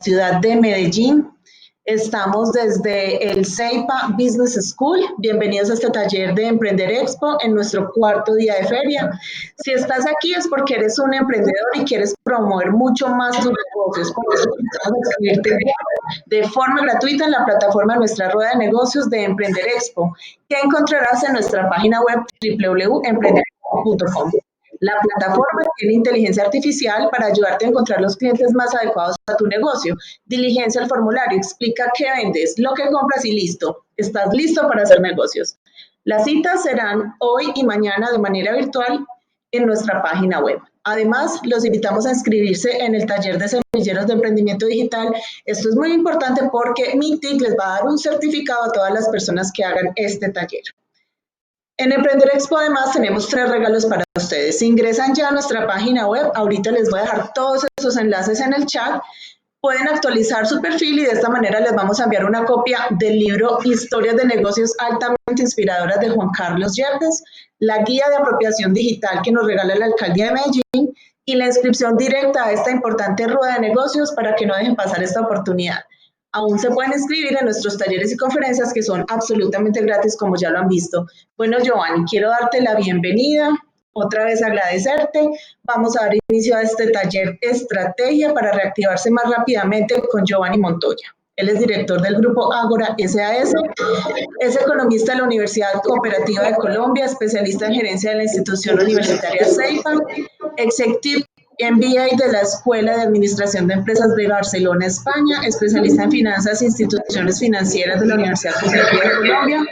ciudad de Medellín. Estamos desde el CEIPA Business School. Bienvenidos a este taller de Emprender Expo en nuestro cuarto día de feria. Si estás aquí es porque eres un emprendedor y quieres promover mucho más tus negocios. Por eso invitamos a inscribirte de forma gratuita en la plataforma de nuestra rueda de negocios de Emprender Expo, que encontrarás en nuestra página web www.emprenderexpo.com. La plataforma tiene inteligencia artificial para ayudarte a encontrar los clientes más adecuados a tu negocio. Diligencia el formulario, explica qué vendes, lo que compras y listo. Estás listo para hacer negocios. Las citas serán hoy y mañana de manera virtual en nuestra página web. Además, los invitamos a inscribirse en el taller de semilleros de emprendimiento digital. Esto es muy importante porque Mintic les va a dar un certificado a todas las personas que hagan este taller. En Emprender Expo además tenemos 3 regalos para ustedes. Si ingresan ya a nuestra página web, ahorita les voy a dejar todos esos enlaces en el chat. Pueden actualizar su perfil y de esta manera les vamos a enviar una copia del libro Historias de Negocios Altamente Inspiradoras de Juan Carlos Yepes, la guía de apropiación digital que nos regala la Alcaldía de Medellín y la inscripción directa a esta importante rueda de negocios para que no dejen pasar esta oportunidad. Aún se pueden inscribir en nuestros talleres y conferencias que son absolutamente gratis, como ya lo han visto. Bueno, Giovanni, quiero darte la bienvenida, otra vez agradecerte. Vamos a dar inicio a este taller Estrategia para reactivarse más rápidamente con Giovanni Montoya. Él es director del grupo Ágora SAS, es economista de la Universidad Cooperativa de Colombia, especialista en gerencia de la institución universitaria CEIPA, Executive MBA de la Escuela de Administración de Empresas de Barcelona, España, especialista en finanzas e instituciones financieras de la Universidad Cooperativa de Colombia,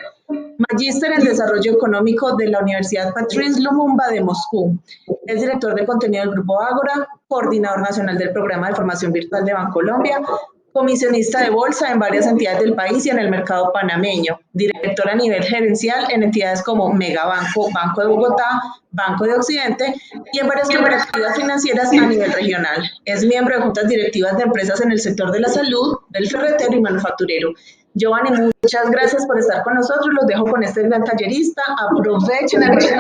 magíster en desarrollo económico de la Universidad Patrice Lumumba de Moscú. Es director de contenido del Grupo Ágora, coordinador nacional del programa de formación virtual de Bancolombia, comisionista de bolsa en varias entidades del país y en el mercado panameño, director a nivel gerencial en entidades como Megabanco, Banco de Bogotá, Banco de Occidente y en varias cooperativas financieras a nivel regional. Es miembro de juntas directivas de empresas en el sector de la salud, del ferretero y manufacturero. Giovanni, muchas gracias por estar con nosotros. Los dejo con este gran tallerista. Aprovechen este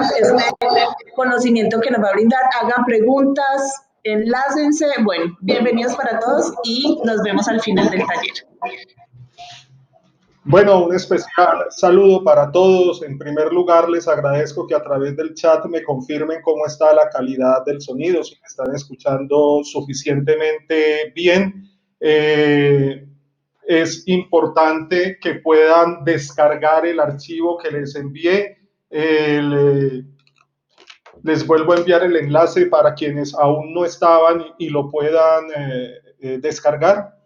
conocimiento que nos va a brindar. Hagan preguntas, enlácense. Bueno, bienvenidos para todos y nos vemos al final del taller. Bueno, un especial saludo para todos. En primer lugar, les agradezco que a través del chat me confirmen cómo está la calidad del sonido, si me están escuchando suficientemente bien. Es importante que puedan descargar el archivo que les envié. Les vuelvo a enviar el enlace para quienes aún no estaban y lo puedan descargar.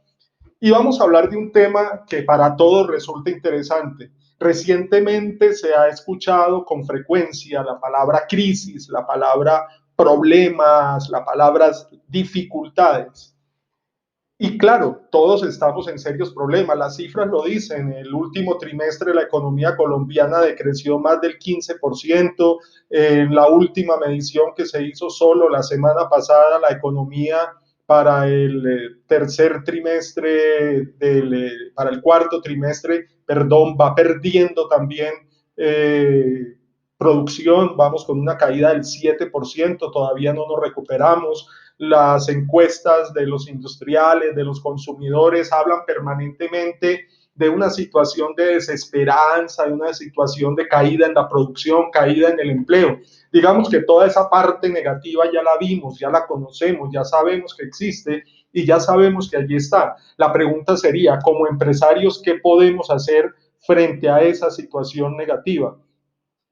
Y vamos a hablar de un tema que para todos resulta interesante. Recientemente se ha escuchado con frecuencia la palabra crisis, la palabra problemas, la palabra dificultades. Y claro, todos estamos en serios problemas, las cifras lo dicen, el último trimestre la economía colombiana decreció más del 15%, en la última medición que se hizo solo la semana pasada, la economía para el tercer trimestre, para el cuarto trimestre, perdón, va perdiendo también producción, vamos con una caída del 7%, todavía no nos recuperamos. Las encuestas de los industriales, de los consumidores, hablan permanentemente de una situación de desesperanza, de una situación de caída en la producción, caída en el empleo. Digamos que toda esa parte negativa ya la vimos, ya la conocemos, ya sabemos que existe y ya sabemos que allí está. La pregunta sería, como empresarios, ¿qué podemos hacer frente a esa situación negativa?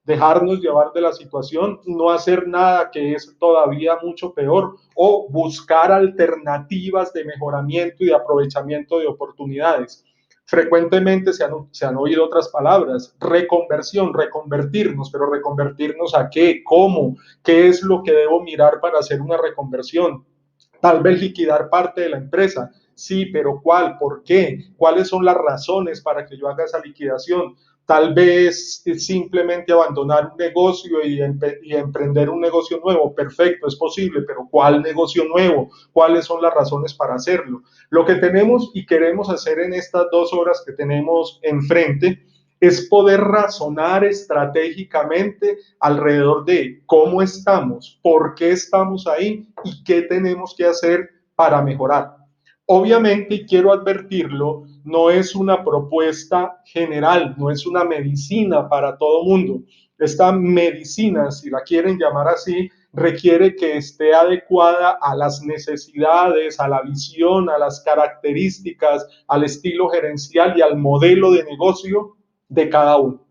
Dejarnos llevar de la situación, no hacer nada, que es todavía mucho peor, o buscar alternativas de mejoramiento y de aprovechamiento de oportunidades. Frecuentemente se han oído otras palabras, reconversión, reconvertirnos, pero ¿reconvertirnos a qué? ¿Cómo? ¿Qué es lo que debo mirar para hacer una reconversión? Tal vez liquidar parte de la empresa. Sí, pero ¿cuál? ¿Por qué? ¿Cuáles son las razones para que yo haga esa liquidación? Tal vez simplemente abandonar un negocio y emprender un negocio nuevo. Perfecto, es posible, pero ¿cuál negocio nuevo? ¿Cuáles son las razones para hacerlo? Lo que tenemos y queremos hacer en estas 2 horas que tenemos enfrente es poder razonar estratégicamente alrededor de cómo estamos, por qué estamos ahí y qué tenemos que hacer para mejorar. Obviamente, y quiero advertirlo, no es una propuesta general, no es una medicina para todo mundo. Esta medicina, si la quieren llamar así, requiere que esté adecuada a las necesidades, a la visión, a las características, al estilo gerencial y al modelo de negocio de cada uno.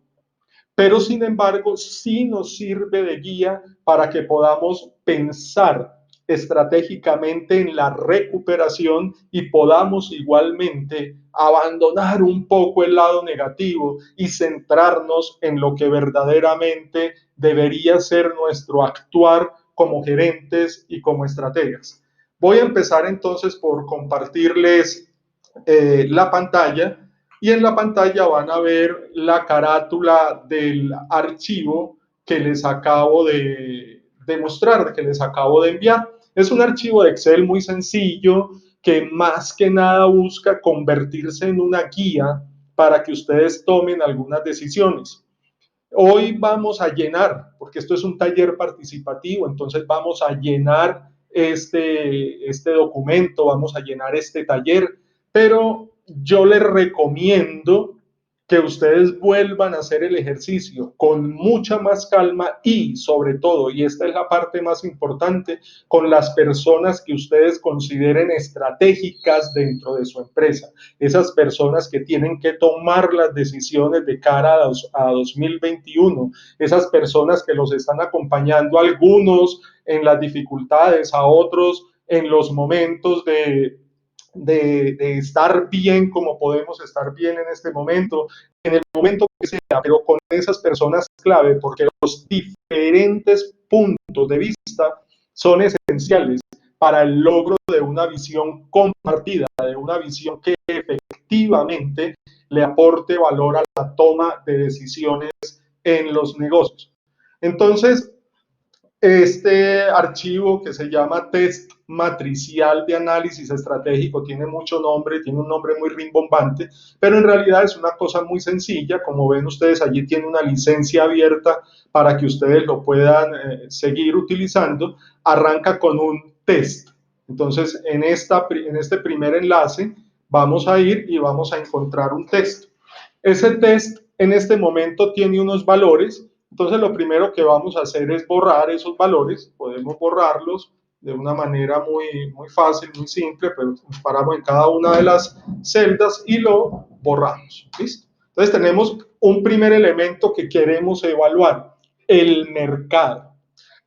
Pero sin embargo, sí nos sirve de guía para que podamos pensar estratégicamente en la recuperación y podamos igualmente abandonar un poco el lado negativo y centrarnos en lo que verdaderamente debería ser nuestro actuar como gerentes y como estrategas. Voy a empezar entonces por compartirles la pantalla, y en la pantalla van a ver la carátula del archivo que les acabo de mostrar, que les acabo de enviar. Es un archivo de Excel muy sencillo que más que nada busca convertirse en una guía para que ustedes tomen algunas decisiones. Hoy vamos a llenar, porque esto es un taller participativo, entonces vamos a llenar este documento, vamos a llenar este taller, pero yo les recomiendo que ustedes vuelvan a hacer el ejercicio con mucha más calma y sobre todo, y esta es la parte más importante, con las personas que ustedes consideren estratégicas dentro de su empresa, esas personas que tienen que tomar las decisiones de cara a 2021, esas personas que los están acompañando, algunos en las dificultades, a otros en los momentos de estar bien como podemos estar bien en este momento, en el momento que sea, pero con esas personas clave, porque los diferentes puntos de vista son esenciales para el logro de una visión compartida, de una visión que efectivamente le aporte valor a la toma de decisiones en los negocios. Entonces, este archivo que se llama Test Matricial de Análisis Estratégico tiene mucho nombre, tiene un nombre muy rimbombante, pero en realidad es una cosa muy sencilla. Como ven ustedes, allí tiene una licencia abierta para que ustedes lo puedan seguir utilizando. Arranca con un test. Entonces, en este primer enlace vamos a ir y vamos a encontrar un test. Ese test en este momento tiene unos valores. Entonces, lo primero que vamos a hacer es borrar esos valores. Podemos borrarlos de una manera muy fácil, muy simple, pero nos paramos en cada una de las celdas y lo borramos. ¿Listo? Entonces, tenemos un primer elemento que queremos evaluar, el mercado.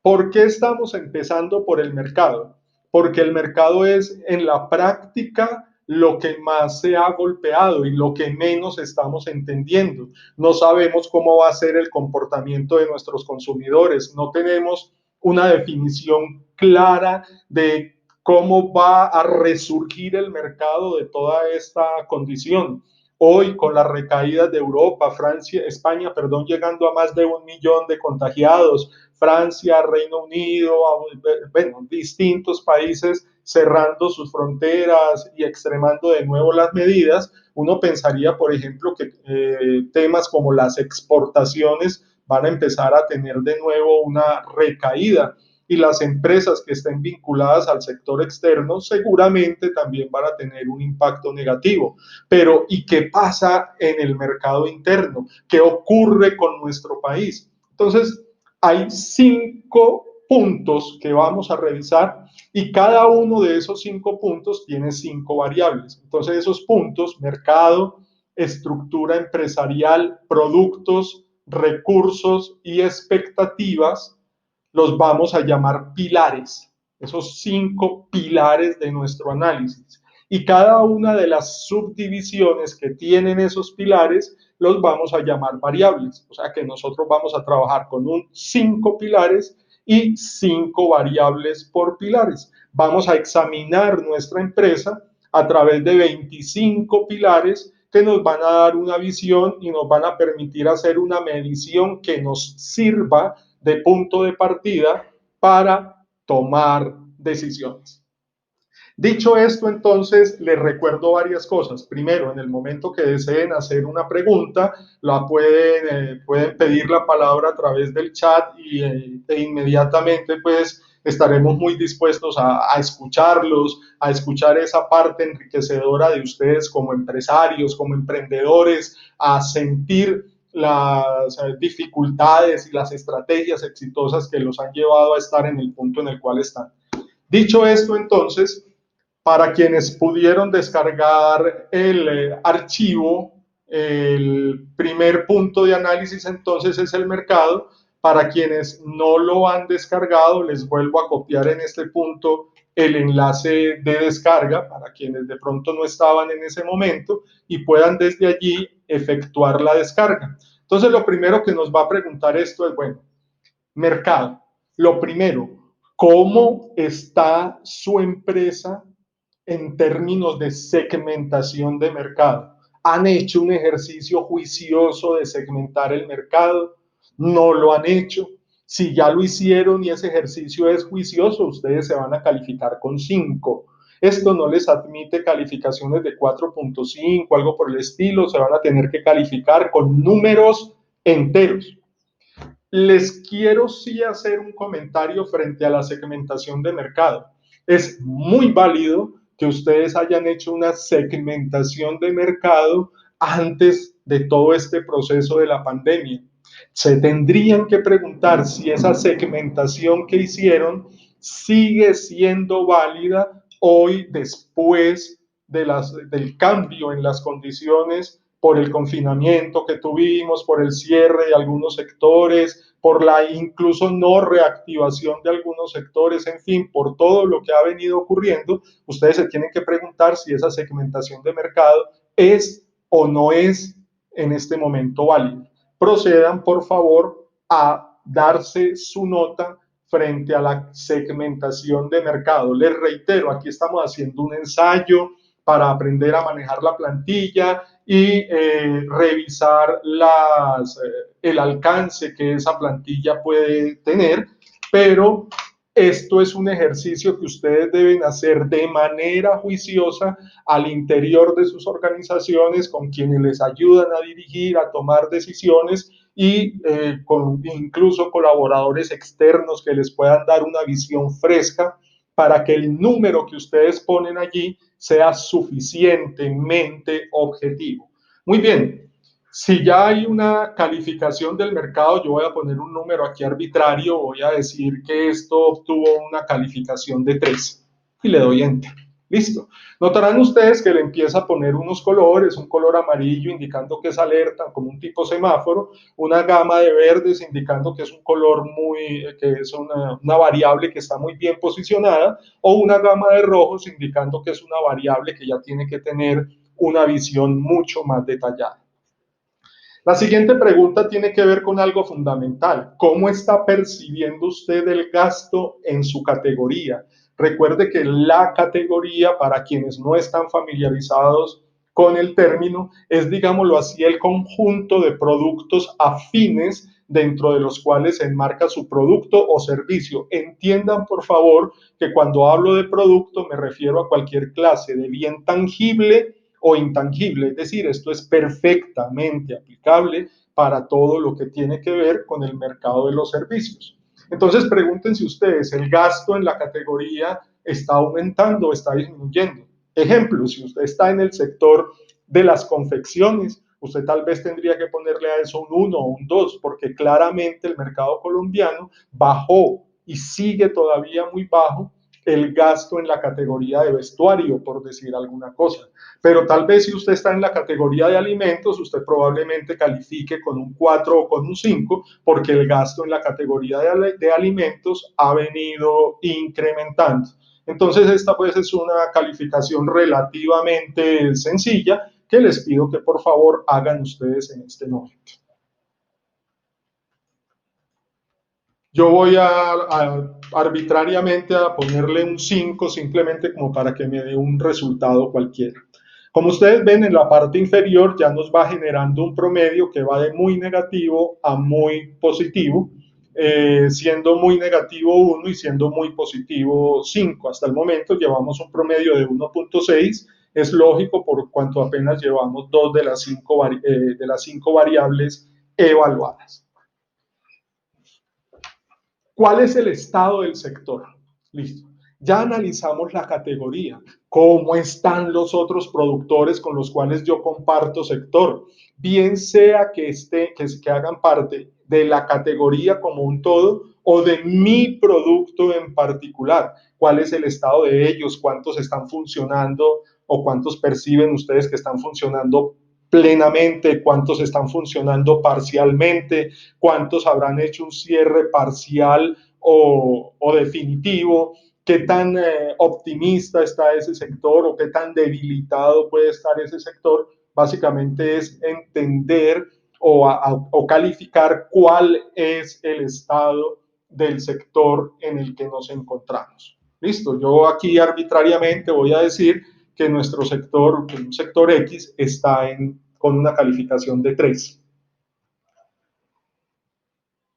¿Por qué estamos empezando por el mercado? Porque el mercado es en la práctica lo que más se ha golpeado y lo que menos estamos entendiendo. No sabemos cómo va a ser el comportamiento de nuestros consumidores, no tenemos una definición clara de cómo va a resurgir el mercado de toda esta condición. Hoy, con las recaídas de Europa, Francia, España, perdón, llegando a más de 1 millón de contagiados, Francia, Reino Unido, bueno, distintos países cerrando sus fronteras y extremando de nuevo las medidas, uno pensaría, por ejemplo, que temas como las exportaciones van a empezar a tener de nuevo una recaída, y las empresas que estén vinculadas al sector externo seguramente también van a tener un impacto negativo. Pero ¿y qué pasa en el mercado interno? ¿Qué ocurre con nuestro país? Entonces, hay 5 puntos que vamos a revisar y cada uno de esos 5 puntos tiene 5 variables. Entonces, esos puntos, mercado, estructura empresarial, productos, recursos y expectativas, los vamos a llamar pilares, esos 5 pilares de nuestro análisis. Y cada una de las subdivisiones que tienen esos pilares los vamos a llamar variables. O sea que nosotros vamos a trabajar con 5 pilares y 5 variables por pilares. Vamos a examinar nuestra empresa a través de 25 pilares que nos van a dar una visión y nos van a permitir hacer una medición que nos sirva de punto de partida para tomar decisiones. Dicho esto, entonces, les recuerdo varias cosas. Primero, en el momento que deseen hacer una pregunta, pueden pedir la palabra a través del chat e inmediatamente, pues, estaremos muy dispuestos a escucharlos, a escuchar esa parte enriquecedora de ustedes como empresarios, como emprendedores, a sentir las dificultades y las estrategias exitosas que los han llevado a estar en el punto en el cual están. Dicho esto, entonces, para quienes pudieron descargar el archivo, el primer punto de análisis entonces es el mercado. Para quienes no lo han descargado, les vuelvo a copiar en este punto el enlace de descarga para quienes de pronto no estaban en ese momento y puedan desde allí efectuar la descarga. Entonces, lo primero que nos va a preguntar esto es, bueno, mercado. Lo primero, ¿cómo está su empresa en términos de segmentación de mercado? ¿Han hecho un ejercicio juicioso de segmentar el mercado? ¿No lo han hecho? Si ya lo hicieron y ese ejercicio es juicioso, ustedes se van a calificar con 5. Esto no les admite calificaciones de 4.5, algo por el estilo, se van a tener que calificar con números enteros. Les quiero sí hacer un comentario frente a la segmentación de mercado. Es muy válido que ustedes hayan hecho una segmentación de mercado antes de todo este proceso de la pandemia. Se tendrían que preguntar si esa segmentación que hicieron sigue siendo válida hoy después del cambio en las condiciones por el confinamiento que tuvimos, por el cierre de algunos sectores, por la incluso no reactivación de algunos sectores, en fin, por todo lo que ha venido ocurriendo, ustedes se tienen que preguntar si esa segmentación de mercado es o no es en este momento válida. Procedan, por favor, a darse su nota frente a la segmentación de mercado. Les reitero, aquí estamos haciendo un ensayo para aprender a manejar la plantilla y revisar el alcance que esa plantilla puede tener, pero esto es un ejercicio que ustedes deben hacer de manera juiciosa al interior de sus organizaciones, con quienes les ayudan a dirigir, a tomar decisiones y con incluso colaboradores externos que les puedan dar una visión fresca para que el número que ustedes ponen allí sea suficientemente objetivo. Muy bien, si ya hay una calificación del mercado, yo voy a poner un número aquí arbitrario, voy a decir que esto obtuvo una calificación de 3 y le doy enter. Listo. Notarán ustedes que le empieza a poner unos colores, un color amarillo indicando que es alerta, como un tipo semáforo, una gama de verdes indicando que es un color que es una variable que está muy bien posicionada, o una gama de rojos indicando que es una variable que ya tiene que tener una visión mucho más detallada. La siguiente pregunta tiene que ver con algo fundamental. ¿Cómo está percibiendo usted el gasto en su categoría? Recuerde que la categoría, para quienes no están familiarizados con el término, es, digámoslo así, el conjunto de productos afines dentro de los cuales se enmarca su producto o servicio. Entiendan, por favor, que cuando hablo de producto me refiero a cualquier clase de bien tangible o intangible, es decir, esto es perfectamente aplicable para todo lo que tiene que ver con el mercado de los servicios. Entonces, pregúntense ustedes, ¿el gasto en la categoría está aumentando o está disminuyendo? Ejemplo, si usted está en el sector de las confecciones, usted tal vez tendría que ponerle a eso un 1 o un 2, porque claramente el mercado colombiano bajó y sigue todavía muy bajo el gasto en la categoría de vestuario, por decir alguna cosa. Pero tal vez si usted está en la categoría de alimentos, usted probablemente califique con un 4 o con un 5, porque el gasto en la categoría de alimentos ha venido incrementando. Entonces, esta pues es una calificación relativamente sencilla que les pido que por favor hagan ustedes en este momento. Yo voy a arbitrariamente a ponerle un 5 simplemente como para que me dé un resultado cualquiera. Como ustedes ven, en la parte inferior ya nos va generando un promedio que va de muy negativo a muy positivo, siendo muy negativo 1 y siendo muy positivo 5. Hasta el momento llevamos un promedio de 1.6. Es lógico por cuanto apenas llevamos 2 de las 5 variables evaluadas. ¿Cuál es el estado del sector? Listo. Ya analizamos la categoría, cómo están los otros productores con los cuales yo comparto sector, bien sea que hagan parte de la categoría como un todo o de mi producto en particular. ¿Cuál es el estado de ellos? ¿Cuántos están funcionando o cuántos perciben ustedes que están funcionando plenamente? ¿Cuántos están funcionando parcialmente? ¿Cuántos habrán hecho un cierre parcial o definitivo? ¿Qué tan optimista está ese sector o qué tan debilitado puede estar ese sector? Básicamente es entender o calificar cuál es el estado del sector en el que nos encontramos. Listo, yo aquí arbitrariamente voy a decir que nuestro sector, un sector X, está con una calificación de 3.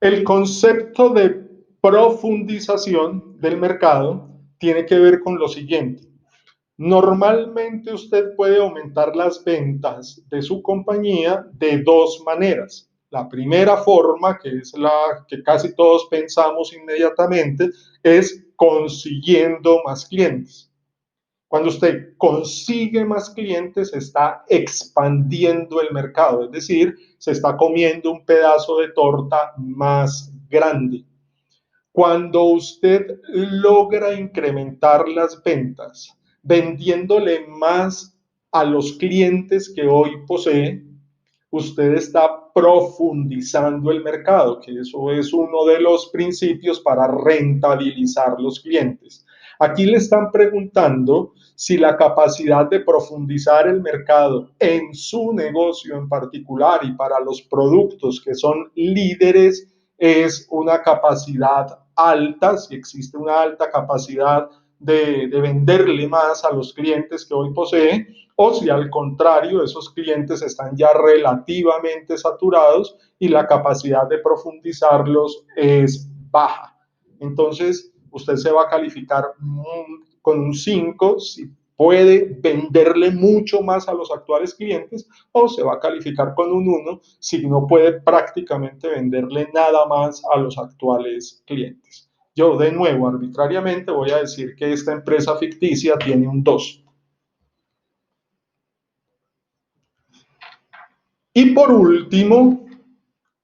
El concepto de profundización del mercado tiene que ver con lo siguiente. Normalmente usted puede aumentar las ventas de su compañía de dos maneras. La primera forma, que es la que casi todos pensamos inmediatamente, es consiguiendo más clientes. Cuando usted consigue más clientes, está expandiendo el mercado, es decir, se está comiendo un pedazo de torta más grande. Cuando usted logra incrementar las ventas, vendiéndole más a los clientes que hoy posee, usted está profundizando el mercado, que eso es uno de los principios para rentabilizar los clientes. Aquí le están preguntando si la capacidad de profundizar el mercado en su negocio en particular y para los productos que son líderes es una capacidad alta, si existe una alta capacidad de venderle más a los clientes que hoy posee, o si al contrario esos clientes están ya relativamente saturados y la capacidad de profundizarlos es baja. Entonces, usted se va a calificar con un 5 si puede venderle mucho más a los actuales clientes, o se va a calificar con un 1 si no puede prácticamente venderle nada más a los actuales clientes. Yo, de nuevo, arbitrariamente voy a decir que esta empresa ficticia tiene un 2. Y por último,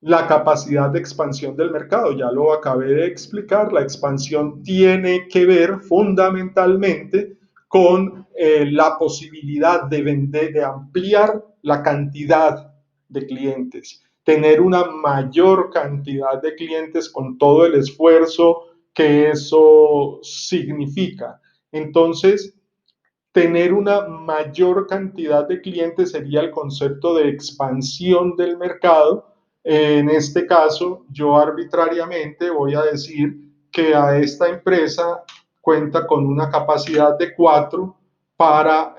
la capacidad de expansión del mercado. Ya lo acabé de explicar, la expansión tiene que ver fundamentalmente con la posibilidad de vender, de ampliar la cantidad de clientes, tener una mayor cantidad de clientes con todo el esfuerzo que eso significa. Entonces, tener una mayor cantidad de clientes sería el concepto de expansión del mercado. En este caso, yo arbitrariamente voy a decir que a esta empresa cuenta con una capacidad de 4 para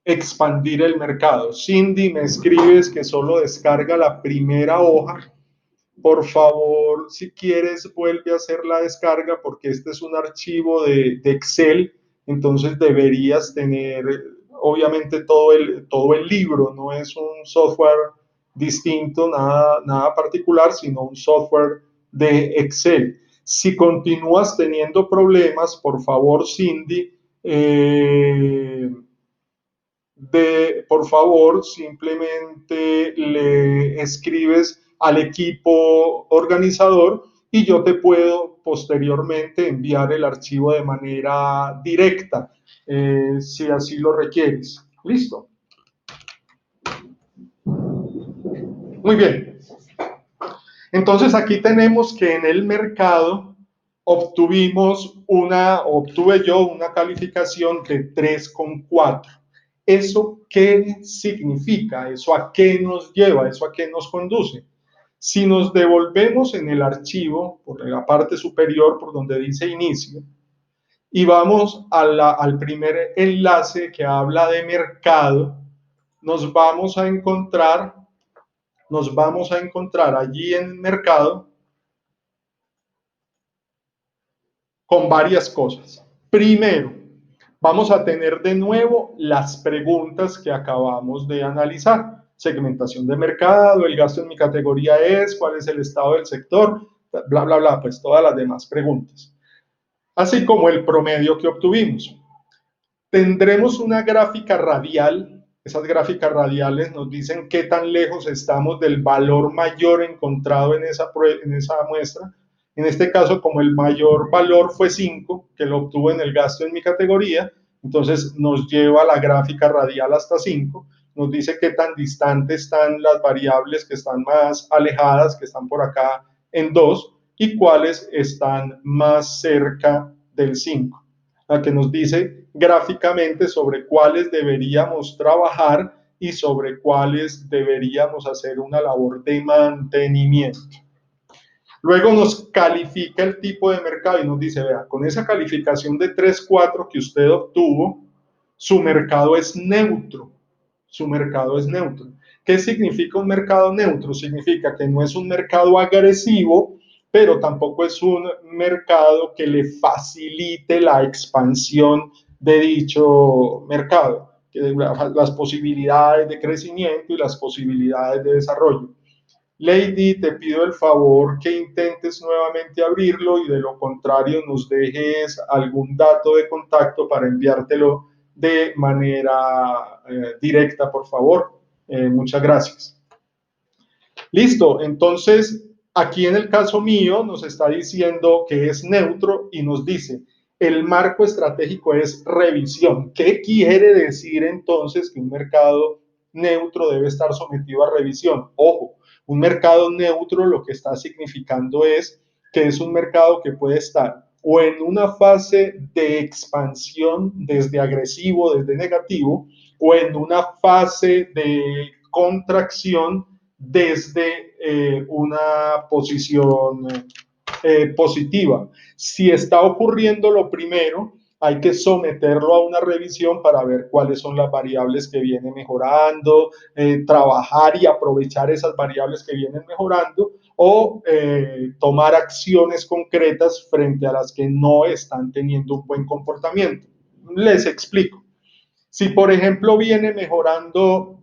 expandir el mercado. Cindy, me escribes que solo descarga la primera hoja. Por favor, si quieres, vuelve a hacer la descarga porque este es un archivo de Excel, entonces deberías tener, obviamente, todo el libro, no es un software distinto, nada particular, sino un software de Excel. Si continúas teniendo problemas, por favor, Cindy, por favor, simplemente le escribes al equipo organizador y yo te puedo posteriormente enviar el archivo de manera directa, si así lo requieres. ¿Listo? Muy bien. Entonces aquí tenemos que en el mercado obtuve yo una calificación de 3,4. ¿Eso qué significa? ¿Eso a qué nos lleva? ¿Eso a qué nos conduce? Si nos devolvemos en el archivo, por la parte superior, por donde dice inicio, y vamos al primer enlace que habla de mercado, nos vamos a encontrar allí en mercado con varias cosas. Primero, vamos a tener de nuevo las preguntas que acabamos de analizar. Segmentación de mercado, el gasto en mi categoría es, cuál es el estado del sector. bla, bla, bla, pues todas las demás preguntas. Así como el promedio que obtuvimos. Tendremos una gráfica radial. Esas gráficas radiales nos dicen qué tan lejos estamos del valor mayor encontrado en esa muestra. En este caso, como el mayor valor fue 5, que lo obtuvo en el gasto en mi categoría, entonces nos lleva la gráfica radial hasta 5, nos dice qué tan distantes están las variables que están más alejadas, que están por acá en 2, y cuáles están más cerca del 5, a que nos dice gráficamente sobre cuáles deberíamos trabajar y sobre cuáles deberíamos hacer una labor de mantenimiento. Luego nos califica el tipo de mercado y nos dice, vea, con esa calificación de 3, 4 que usted obtuvo, su mercado es neutro. Su mercado es neutro. ¿Qué significa un mercado neutro? Significa que no es un mercado agresivo, pero tampoco es un mercado que le facilite la expansión de dicho mercado, las posibilidades de crecimiento y las posibilidades de desarrollo. Lady, te pido el favor que intentes nuevamente abrirlo y de lo contrario nos dejes algún dato de contacto para enviártelo de manera directa, por favor. Muchas gracias. Listo, entonces aquí en el caso mío nos está diciendo que es neutro y nos dice el marco estratégico es revisión. ¿Qué quiere decir entonces que un mercado neutro debe estar sometido a revisión? Ojo, un mercado neutro lo que está significando es que es un mercado que puede estar o en una fase de expansión desde agresivo, desde negativo, o en una fase de contracción desde una posición positiva. Si está ocurriendo lo primero, hay que someterlo a una revisión para ver cuáles son las variables que vienen mejorando, trabajar y aprovechar esas variables que vienen mejorando o tomar acciones concretas frente a las que no están teniendo un buen comportamiento. Les explico. Si, por ejemplo, viene mejorando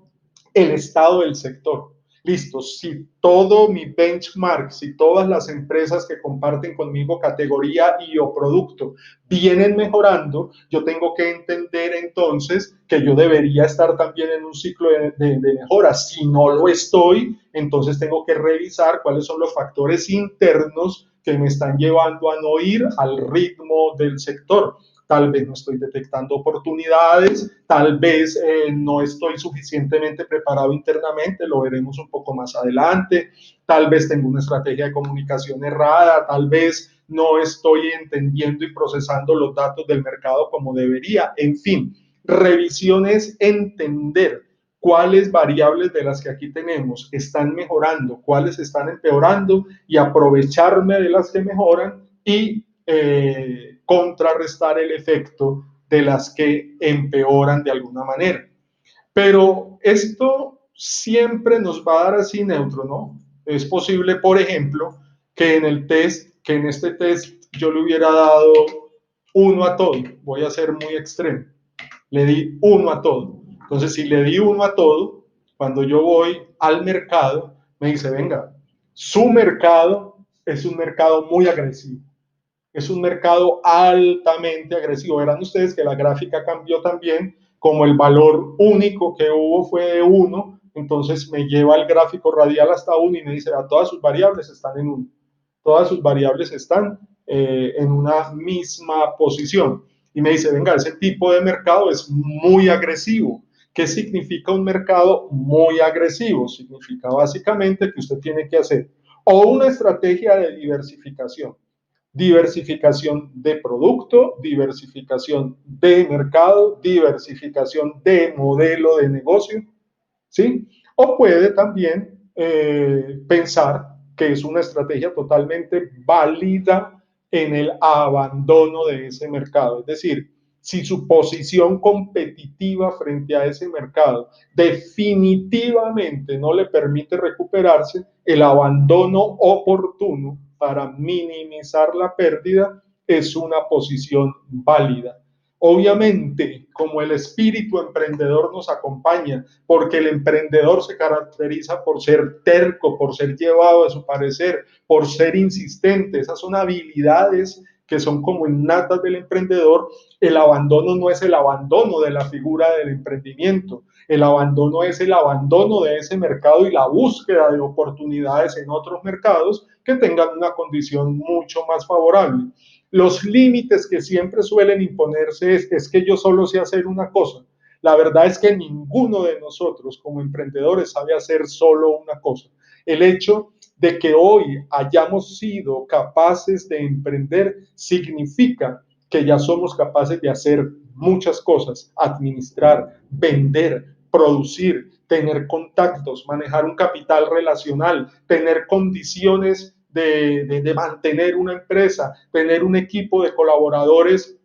el estado del sector, listo, si todo mi benchmark, si todas las empresas que comparten conmigo categoría y o producto vienen mejorando, yo tengo que entender entonces que yo debería estar también en un ciclo de mejora. Si no lo estoy, entonces tengo que revisar cuáles son los factores internos que me están llevando a no ir al ritmo del sector. Tal vez no estoy detectando oportunidades, tal vez no estoy suficientemente preparado internamente, lo veremos un poco más adelante, tal vez tengo una estrategia de comunicación errada, tal vez no estoy entendiendo y procesando los datos del mercado como debería, en fin, revisión es entender cuáles variables de las que aquí tenemos están mejorando, cuáles están empeorando y aprovecharme de las que mejoran y contrarrestar el efecto de las que empeoran de alguna manera. Pero esto siempre nos va a dar así neutro, ¿no? Es posible, por ejemplo, que en este test yo le hubiera dado 1 a todo. Voy a ser muy extremo. Le di 1 a todo. Entonces, si le di 1 a todo, cuando yo voy al mercado, me dice, venga, su mercado es un mercado muy agresivo. Es un mercado altamente agresivo. Verán ustedes que la gráfica cambió también, como el valor único que hubo fue de 1, entonces me lleva el gráfico radial hasta 1 y me dice, todas sus variables están en 1. Todas sus variables están en una misma posición. Y me dice, venga, ese tipo de mercado es muy agresivo. ¿Qué significa un mercado muy agresivo? Significa básicamente que usted tiene que hacer o una estrategia de diversificación de producto, diversificación de mercado, diversificación de modelo de negocio, ¿sí? O puede también pensar que es una estrategia totalmente válida en el abandono de ese mercado. Es decir, si su posición competitiva frente a ese mercado definitivamente no le permite recuperarse, el abandono oportuno para minimizar la pérdida es una posición válida. Obviamente, como el espíritu emprendedor nos acompaña, porque el emprendedor se caracteriza por ser terco, por ser llevado a su parecer, por ser insistente. Esas son habilidades que son como innatas del emprendedor. El abandono no es el abandono de la figura del emprendimiento. El abandono es el abandono de ese mercado y la búsqueda de oportunidades en otros mercados que tengan una condición mucho más favorable. Los límites que siempre suelen imponerse es que yo solo sé hacer una cosa. La verdad es que ninguno de nosotros como emprendedores sabe hacer solo una cosa. El hecho de que hoy hayamos sido capaces de emprender significa que ya somos capaces de hacer muchas cosas: administrar, vender, producir, tener contactos, manejar un capital relacional, tener condiciones de mantener una empresa, tener un equipo de colaboradores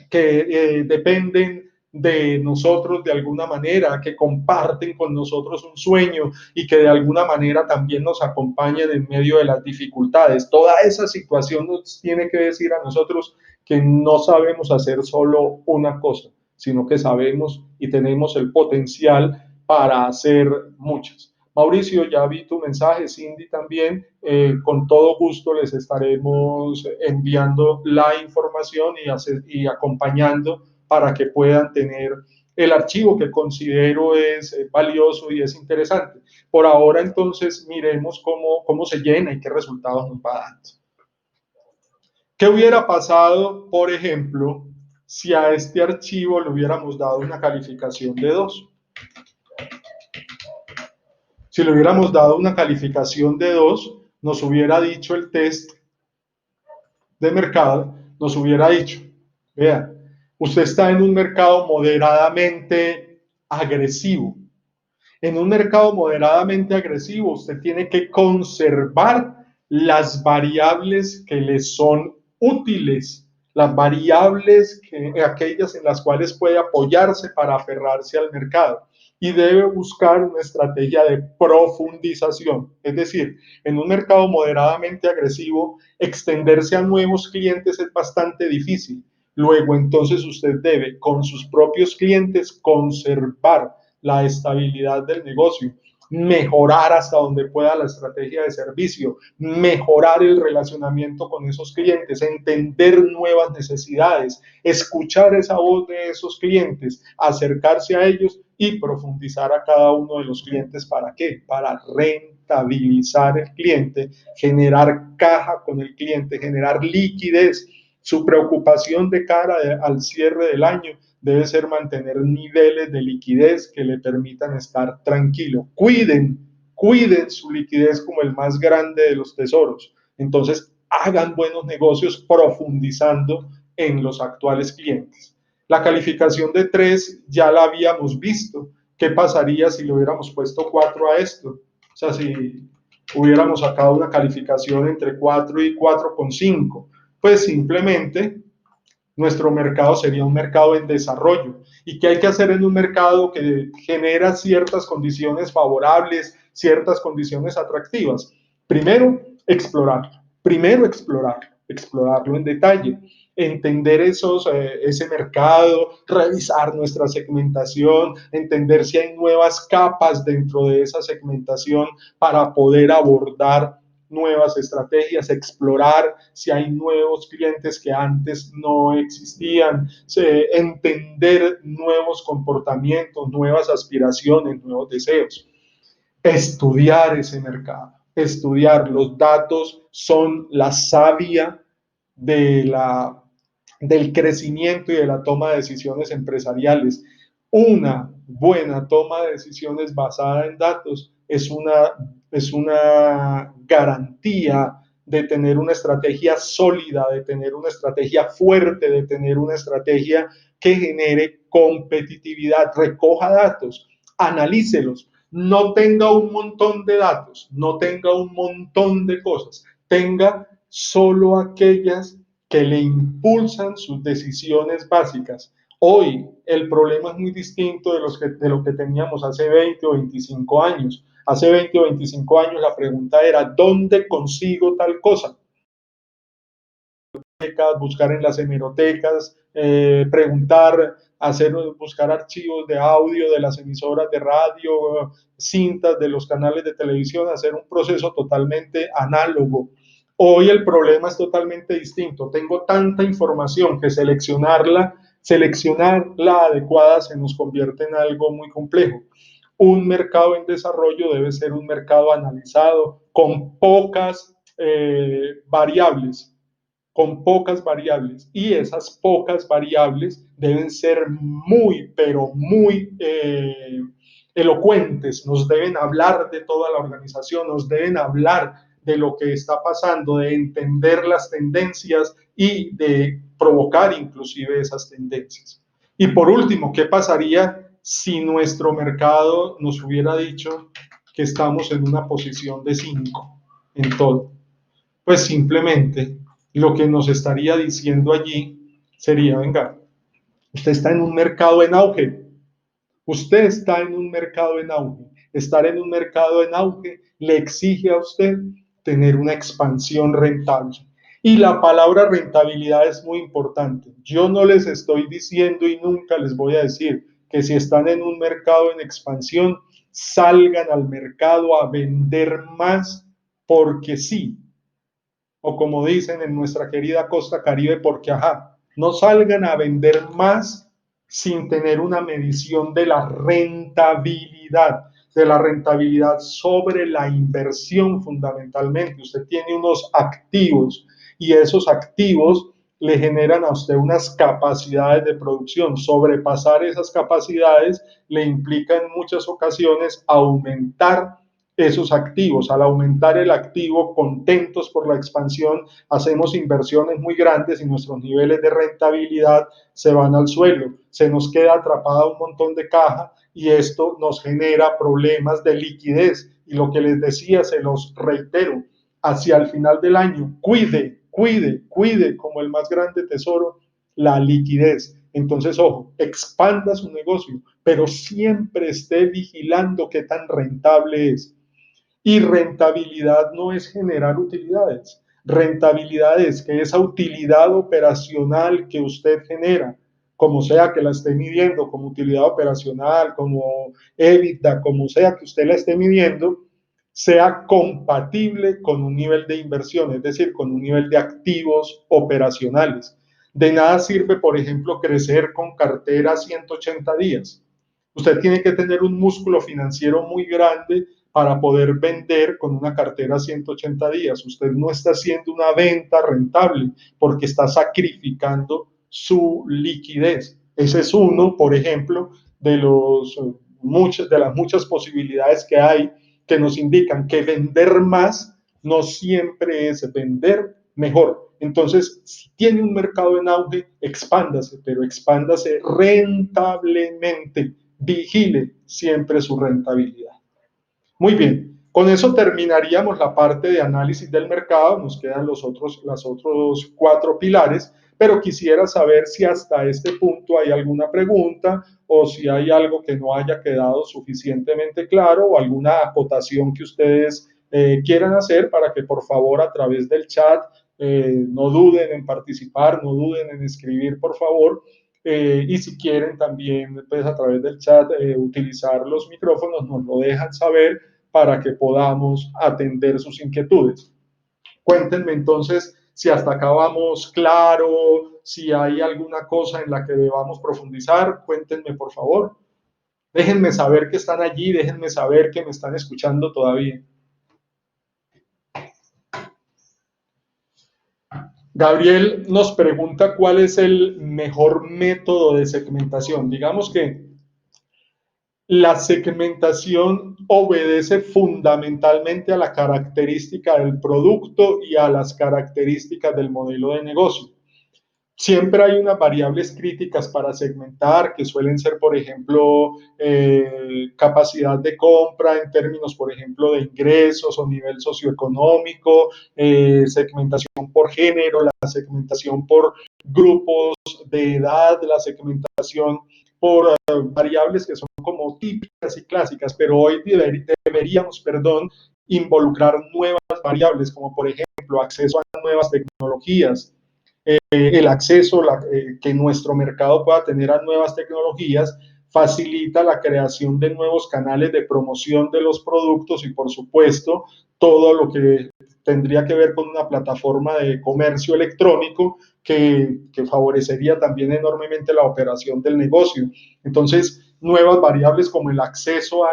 que dependen de nosotros de alguna manera, que comparten con nosotros un sueño y que de alguna manera también nos acompañan en medio de las dificultades. Toda esa situación nos tiene que decir a nosotros que no sabemos hacer solo una cosa, sino que sabemos y tenemos el potencial para hacer muchas. Mauricio, ya vi tu mensaje, Cindy también, con todo gusto les estaremos enviando la información y acompañando para que puedan tener el archivo que considero es valioso y es interesante. Por ahora, entonces, miremos cómo se llena y qué resultados nos va dando. ¿Qué hubiera pasado, por ejemplo, si a este archivo le hubiéramos dado una calificación de 2? Si le hubiéramos dado una calificación de 2, nos hubiera dicho el test de mercado, nos hubiera dicho, vea, usted está en un mercado moderadamente agresivo. En un mercado moderadamente agresivo, usted tiene que conservar las variables que le son útiles, las variables aquellas en las cuales puede apoyarse para aferrarse al mercado, y debe buscar una estrategia de profundización. Es decir, en un mercado moderadamente agresivo, extenderse a nuevos clientes es bastante difícil. Luego, entonces, usted debe, con sus propios clientes, conservar la estabilidad del negocio, mejorar hasta donde pueda la estrategia de servicio, mejorar el relacionamiento con esos clientes, entender nuevas necesidades, escuchar esa voz de esos clientes, acercarse a ellos y profundizar a cada uno de los clientes. ¿Para qué? Para rentabilizar el cliente, generar caja con el cliente, generar liquidez. Su preocupación de cara al cierre del año debe ser mantener niveles de liquidez que le permitan estar tranquilo. Cuiden su liquidez como el más grande de los tesoros. Entonces, hagan buenos negocios profundizando en los actuales clientes. La calificación de 3 ya la habíamos visto. ¿Qué pasaría si le hubiéramos puesto 4 a esto? O sea, si hubiéramos sacado una calificación entre 4 y 4,5, pues simplemente nuestro mercado sería un mercado en desarrollo. ¿Y qué hay que hacer en un mercado que genera ciertas condiciones favorables, ciertas condiciones atractivas? Primero, explorarlo en detalle, entender ese mercado, revisar nuestra segmentación, entender si hay nuevas capas dentro de esa segmentación para poder abordar nuevas estrategias, explorar si hay nuevos clientes que antes no existían, entender nuevos comportamientos, nuevas aspiraciones, nuevos deseos. Estudiar ese mercado, estudiar. Los datos son la savia del crecimiento y de la toma de decisiones empresariales. Una buena toma de decisiones basada en datos es una garantía de tener una estrategia sólida, de tener una estrategia fuerte, de tener una estrategia que genere competitividad. Recoja datos, analícelos. No tenga un montón de datos, no tenga un montón de cosas, tenga solo aquellas que le impulsan sus decisiones básicas. Hoy el problema es muy distinto de lo que teníamos hace 20 o 25 años. Hace 20 o 25 años la pregunta era, ¿dónde consigo tal cosa? buscar en las hemerotecas, preguntar, buscar archivos de audio de las emisoras de radio, cintas de los canales de televisión, hacer un proceso totalmente análogo. Hoy el problema es totalmente distinto. Tengo tanta información que seleccionar la adecuada se nos convierte en algo muy complejo. Un mercado en desarrollo debe ser un mercado analizado con pocas variables, y esas pocas variables deben ser muy, pero muy elocuentes, nos deben hablar de toda la organización, nos deben hablar de lo que está pasando, de entender las tendencias y de provocar inclusive esas tendencias. Y por último, ¿qué pasaría si nuestro mercado nos hubiera dicho que estamos en una posición de 5 en todo? Pues simplemente lo que nos estaría diciendo allí sería, venga, usted está en un mercado en auge, usted está en un mercado en auge. Estar en un mercado en auge le exige a usted tener una expansión rentable. Y la palabra rentabilidad es muy importante. Yo no les estoy diciendo y nunca les voy a decir que si están en un mercado en expansión, salgan al mercado a vender más porque sí, o como dicen en nuestra querida costa Caribe, porque ajá, no salgan a vender más sin tener una medición de la rentabilidad sobre la inversión fundamentalmente. Usted tiene unos activos y esos activos le generan a usted unas capacidades de producción. Sobrepasar esas capacidades le implica en muchas ocasiones aumentar esos activos. Al aumentar el activo, contentos por la expansión, hacemos inversiones muy grandes y nuestros niveles de rentabilidad se van al suelo. Se nos queda atrapada un montón de caja y esto nos genera problemas de liquidez. Y lo que les decía, se los reitero, hacia el final del año, cuide como el más grande tesoro la liquidez. Entonces, ojo, expanda su negocio, pero siempre esté vigilando qué tan rentable es. Y rentabilidad no es generar utilidades. Rentabilidad es que esa utilidad operacional que usted genera, como sea que la esté midiendo, como utilidad operacional, como EBITDA, como sea que usted la esté midiendo, sea compatible con un nivel de inversión, es decir, con un nivel de activos operacionales. De nada sirve, por ejemplo, crecer con cartera 180 días. Usted tiene que tener un músculo financiero muy grande para poder vender con una cartera 180 días. Usted no está haciendo una venta rentable porque está sacrificando su liquidez. Ese es uno, por ejemplo, de las muchas posibilidades que hay que nos indican que vender más no siempre es vender mejor. Entonces, si tiene un mercado en auge, expándase, pero expándase rentablemente. Vigile siempre su rentabilidad. Muy bien, con eso terminaríamos la parte de análisis del mercado, nos quedan los otros 4 pilares, pero quisiera saber si hasta este punto hay alguna pregunta o si hay algo que no haya quedado suficientemente claro o alguna acotación que ustedes quieran hacer para que por favor a través del chat no duden en participar, no duden en escribir por favor. Y si quieren también pues, a través del chat utilizar los micrófonos, nos lo dejan saber para que podamos atender sus inquietudes. Cuéntenme entonces si hasta acá vamos claro, si hay alguna cosa en la que debamos profundizar, cuéntenme por favor. Déjenme saber que están allí, déjenme saber que me están escuchando todavía. Gabriel nos pregunta cuál es el mejor método de segmentación. Digamos que la segmentación obedece fundamentalmente a la característica del producto y a las características del modelo de negocio. Siempre hay unas variables críticas para segmentar que suelen ser, por ejemplo, capacidad de compra en términos, por ejemplo, de ingresos o nivel socioeconómico, segmentación por género, la segmentación por grupos de edad, la segmentación por variables que son como típicas y clásicas, pero hoy deberíamos, involucrar nuevas variables, como por ejemplo acceso a nuevas tecnologías, el acceso que nuestro mercado pueda tener a nuevas tecnologías facilita la creación de nuevos canales de promoción de los productos y, por supuesto, todo lo que tendría que ver con una plataforma de comercio electrónico que favorecería también enormemente la operación del negocio. Entonces, nuevas variables como el acceso a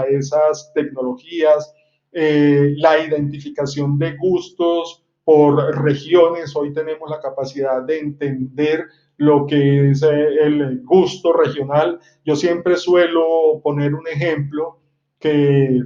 esas tecnologías, la identificación de gustos por regiones. Hoy tenemos la capacidad de entender lo que es el gusto regional. Yo siempre suelo poner un ejemplo que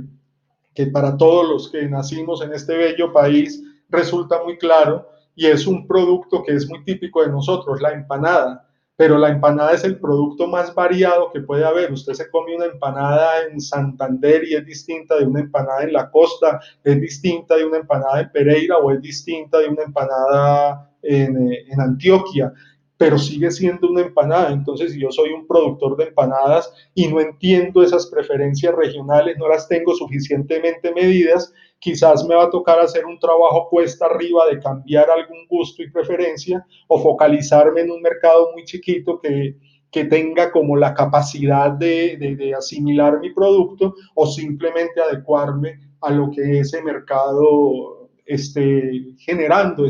para todos los que nacimos en este bello país resulta muy claro, y es un producto que es muy típico de nosotros, la empanada. Pero la empanada es el producto más variado que puede haber. Usted se come una empanada en Santander y es distinta de una empanada en la costa, es distinta de una empanada en Pereira o es distinta de una empanada en Antioquia, pero sigue siendo una empanada. Entonces, si yo soy un productor de empanadas y no entiendo esas preferencias regionales, no las tengo suficientemente medidas, quizás me va a tocar hacer un trabajo cuesta arriba de cambiar algún gusto y preferencia o focalizarme en un mercado muy chiquito que tenga como la capacidad de asimilar mi producto o simplemente adecuarme a lo que ese mercado esté generando,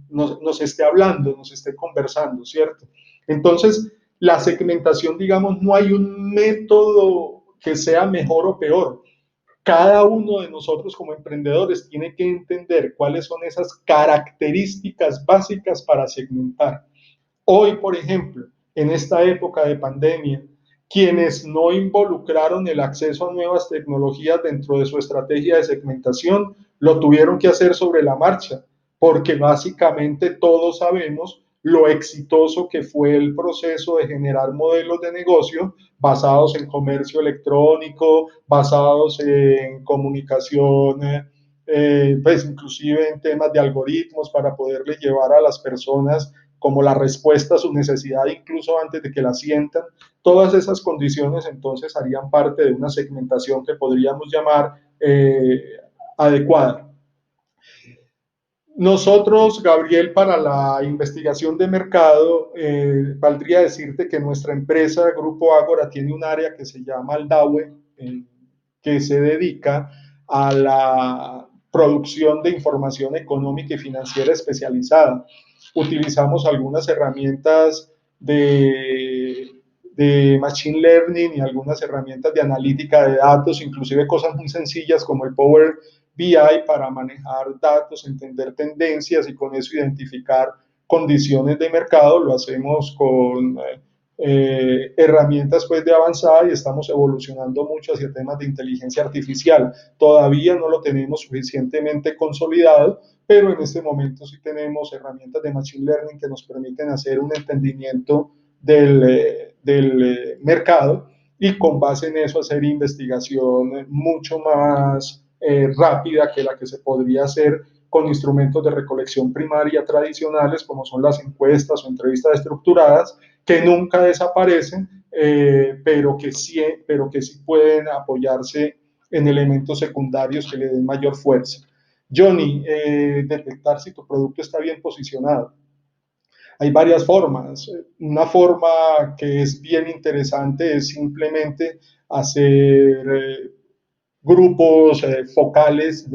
nos esté hablando, nos esté conversando, ¿cierto? Entonces, la segmentación, digamos, no hay un método que sea mejor o peor. Cada uno de nosotros como emprendedores tiene que entender cuáles son esas características básicas para segmentar. Hoy, por ejemplo, en esta época de pandemia, quienes no involucraron el acceso a nuevas tecnologías dentro de su estrategia de segmentación, lo tuvieron que hacer sobre la marcha, porque básicamente todos sabemos lo exitoso que fue el proceso de generar modelos de negocio basados en comercio electrónico, basados en comunicación, pues inclusive en temas de algoritmos para poderle llevar a las personas como la respuesta a su necesidad incluso antes de que la sientan. Todas esas condiciones entonces harían parte de una segmentación que podríamos llamar adecuada. Nosotros, Gabriel, para la investigación de mercado, valdría decirte que nuestra empresa, Grupo Ágora, tiene un área que se llama Aldawe, que se dedica a la producción de información económica y financiera especializada. Utilizamos algunas herramientas de machine learning y algunas herramientas de analítica de datos, inclusive cosas muy sencillas como el Power BI para manejar datos, entender tendencias y con eso identificar condiciones de mercado. Lo hacemos con herramientas pues de avanzada y estamos evolucionando mucho hacia temas de inteligencia artificial. Todavía no lo tenemos suficientemente consolidado, pero en este momento sí tenemos herramientas de machine learning que nos permiten hacer un entendimiento del mercado y con base en eso hacer investigación mucho más rápida que la que se podría hacer con instrumentos de recolección primaria tradicionales como son las encuestas o entrevistas estructuradas que nunca desaparecen, pero que sí pueden apoyarse en elementos secundarios que le den mayor fuerza. Johnny, detectar si tu producto está bien posicionado. Hay varias formas. Una forma que es bien interesante es simplemente hacer grupos focales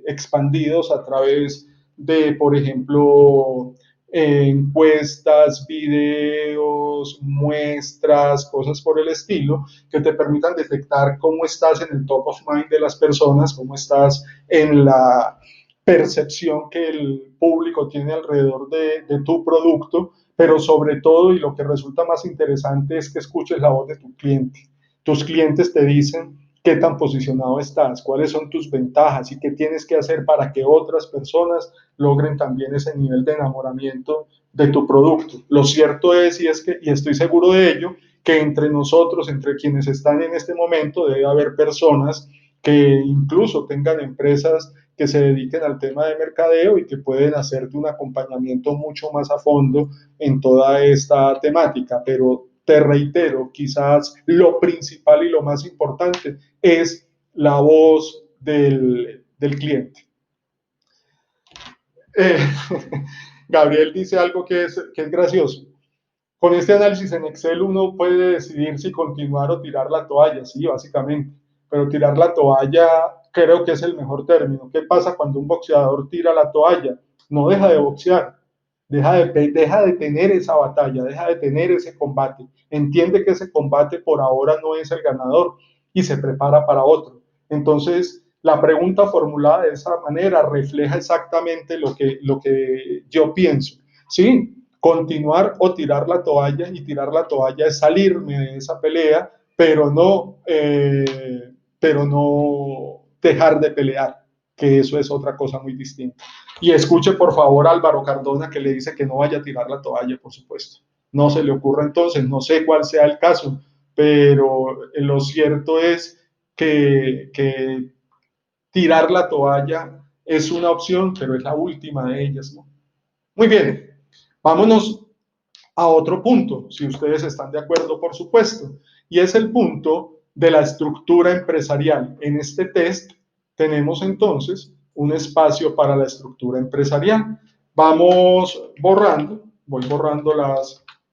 expandidos a través de, por ejemplo, encuestas, videos, muestras, cosas por el estilo, que te permitan detectar cómo estás en el top of mind de las personas, cómo estás en la percepción que el público tiene alrededor de tu producto, pero sobre todo, y lo que resulta más interesante es que escuches la voz de tu cliente. Tus clientes te dicen qué tan posicionado estás, cuáles son tus ventajas y qué tienes que hacer para que otras personas logren también ese nivel de enamoramiento de tu producto. Lo cierto es, y estoy seguro de ello, que entre nosotros, entre quienes están en este momento, debe haber personas que incluso tengan empresas que se dediquen al tema de mercadeo y que pueden hacerte un acompañamiento mucho más a fondo en toda esta temática, pero te reitero, quizás lo principal y lo más importante es la voz del cliente. Gabriel dice algo que es gracioso. Con este análisis en Excel uno puede decidir si continuar o tirar la toalla, sí, básicamente. Pero tirar la toalla creo que es el mejor término. ¿Qué pasa cuando un boxeador tira la toalla? No deja de boxear, deja de tener esa batalla, deja de tener ese combate. Entiende que ese combate por ahora no es el ganador y se prepara para otro. Entonces, la pregunta formulada de esa manera refleja exactamente lo que yo pienso. Sí, continuar o tirar la toalla, y tirar la toalla es salirme de esa pelea, pero no dejar de pelear, que eso es otra cosa muy distinta. Y escuche por favor a Álvaro Cardona, que le dice que no vaya a tirar la toalla, por supuesto. No se le ocurra entonces, no sé cuál sea el caso, pero lo cierto es que tirar la toalla es una opción, pero es la última de ellas, ¿no? Muy bien, vámonos a otro punto, si ustedes están de acuerdo, por supuesto, y es el punto de la estructura empresarial. En este test tenemos entonces un espacio para la estructura empresarial. Vamos borrando, voy borrando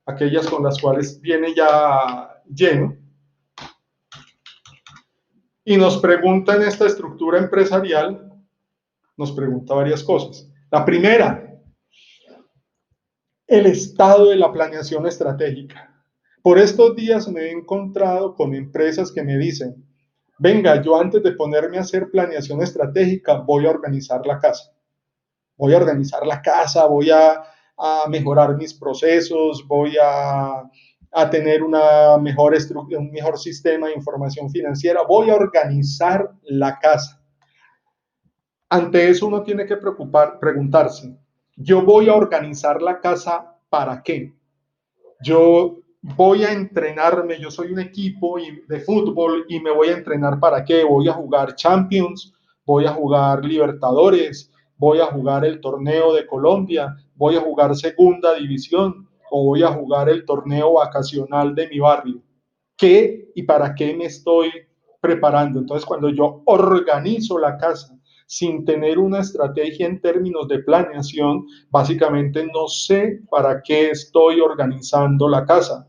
aquellas con las cuales viene ya lleno, y nos pregunta en esta estructura empresarial, nos pregunta varias cosas. La primera, el estado de la planeación estratégica. Por estos días me he encontrado con empresas que me dicen, venga, yo antes de ponerme a hacer planeación estratégica voy a organizar la casa. Voy a organizar la casa, voy a mejorar mis procesos, voy a tener un mejor sistema de información financiera, voy a organizar la casa. Ante eso uno tiene que preguntarse, ¿yo voy a organizar la casa para qué? Yo voy a entrenarme, yo soy un equipo de fútbol y me voy a entrenar para qué? Voy a jugar Champions, voy a jugar Libertadores, voy a jugar el torneo de Colombia, voy a jugar Segunda División o voy a jugar el torneo vacacional de mi barrio. ¿Qué y para qué me estoy preparando? Entonces, cuando yo organizo la casa sin tener una estrategia en términos de planeación, básicamente no sé para qué estoy organizando la casa.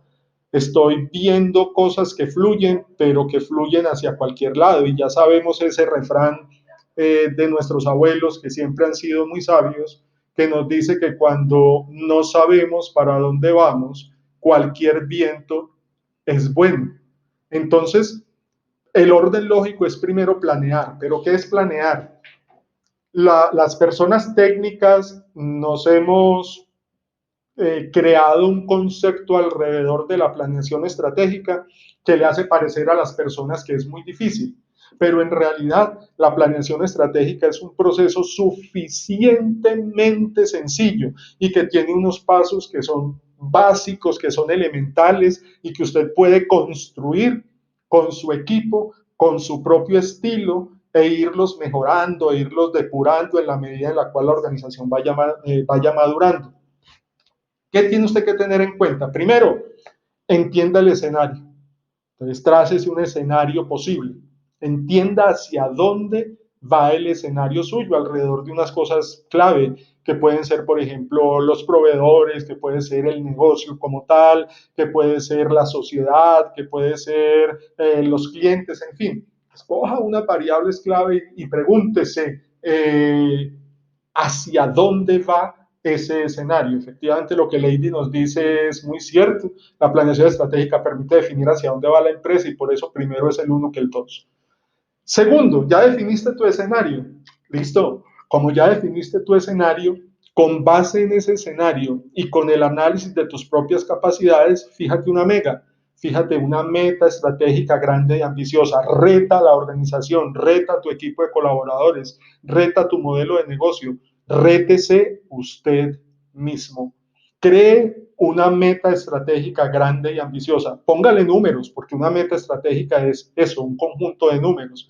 Estoy viendo cosas que fluyen, pero que fluyen hacia cualquier lado. Y ya sabemos ese refrán de nuestros abuelos, que siempre han sido muy sabios, que nos dice que cuando no sabemos para dónde vamos, cualquier viento es bueno. Entonces, el orden lógico es primero planear. ¿Pero qué es planear? Las personas técnicas nos hemos creado un concepto alrededor de la planeación estratégica que le hace parecer a las personas que es muy difícil. Pero en realidad la planeación estratégica es un proceso suficientemente sencillo y que tiene unos pasos que son básicos, que son elementales y que usted puede construir con su equipo, con su propio estilo e irlos mejorando, e irlos depurando en la medida en la cual la organización vaya madurando. ¿Qué tiene usted que tener en cuenta? Primero, entienda el escenario. Entonces, trácese un escenario posible. Entienda hacia dónde va el escenario suyo alrededor de unas cosas clave que pueden ser, por ejemplo, los proveedores, que puede ser el negocio como tal, que puede ser la sociedad, que puede ser los clientes, en fin. Escoja unas variables clave y pregúntese hacia dónde va ese escenario. Efectivamente, lo que Lady nos dice es muy cierto. La planeación estratégica permite definir hacia dónde va la empresa y por eso primero es el uno que el dos. Segundo, ya definiste tu escenario. Listo. Como ya definiste tu escenario, con base en ese escenario y con el análisis de tus propias capacidades, fíjate una meta estratégica grande y ambiciosa. Reta a la organización, reta a tu equipo de colaboradores, reta tu modelo de negocio, rétese usted mismo. Cree una meta estratégica grande y ambiciosa. Póngale números, porque una meta estratégica es eso, un conjunto de números.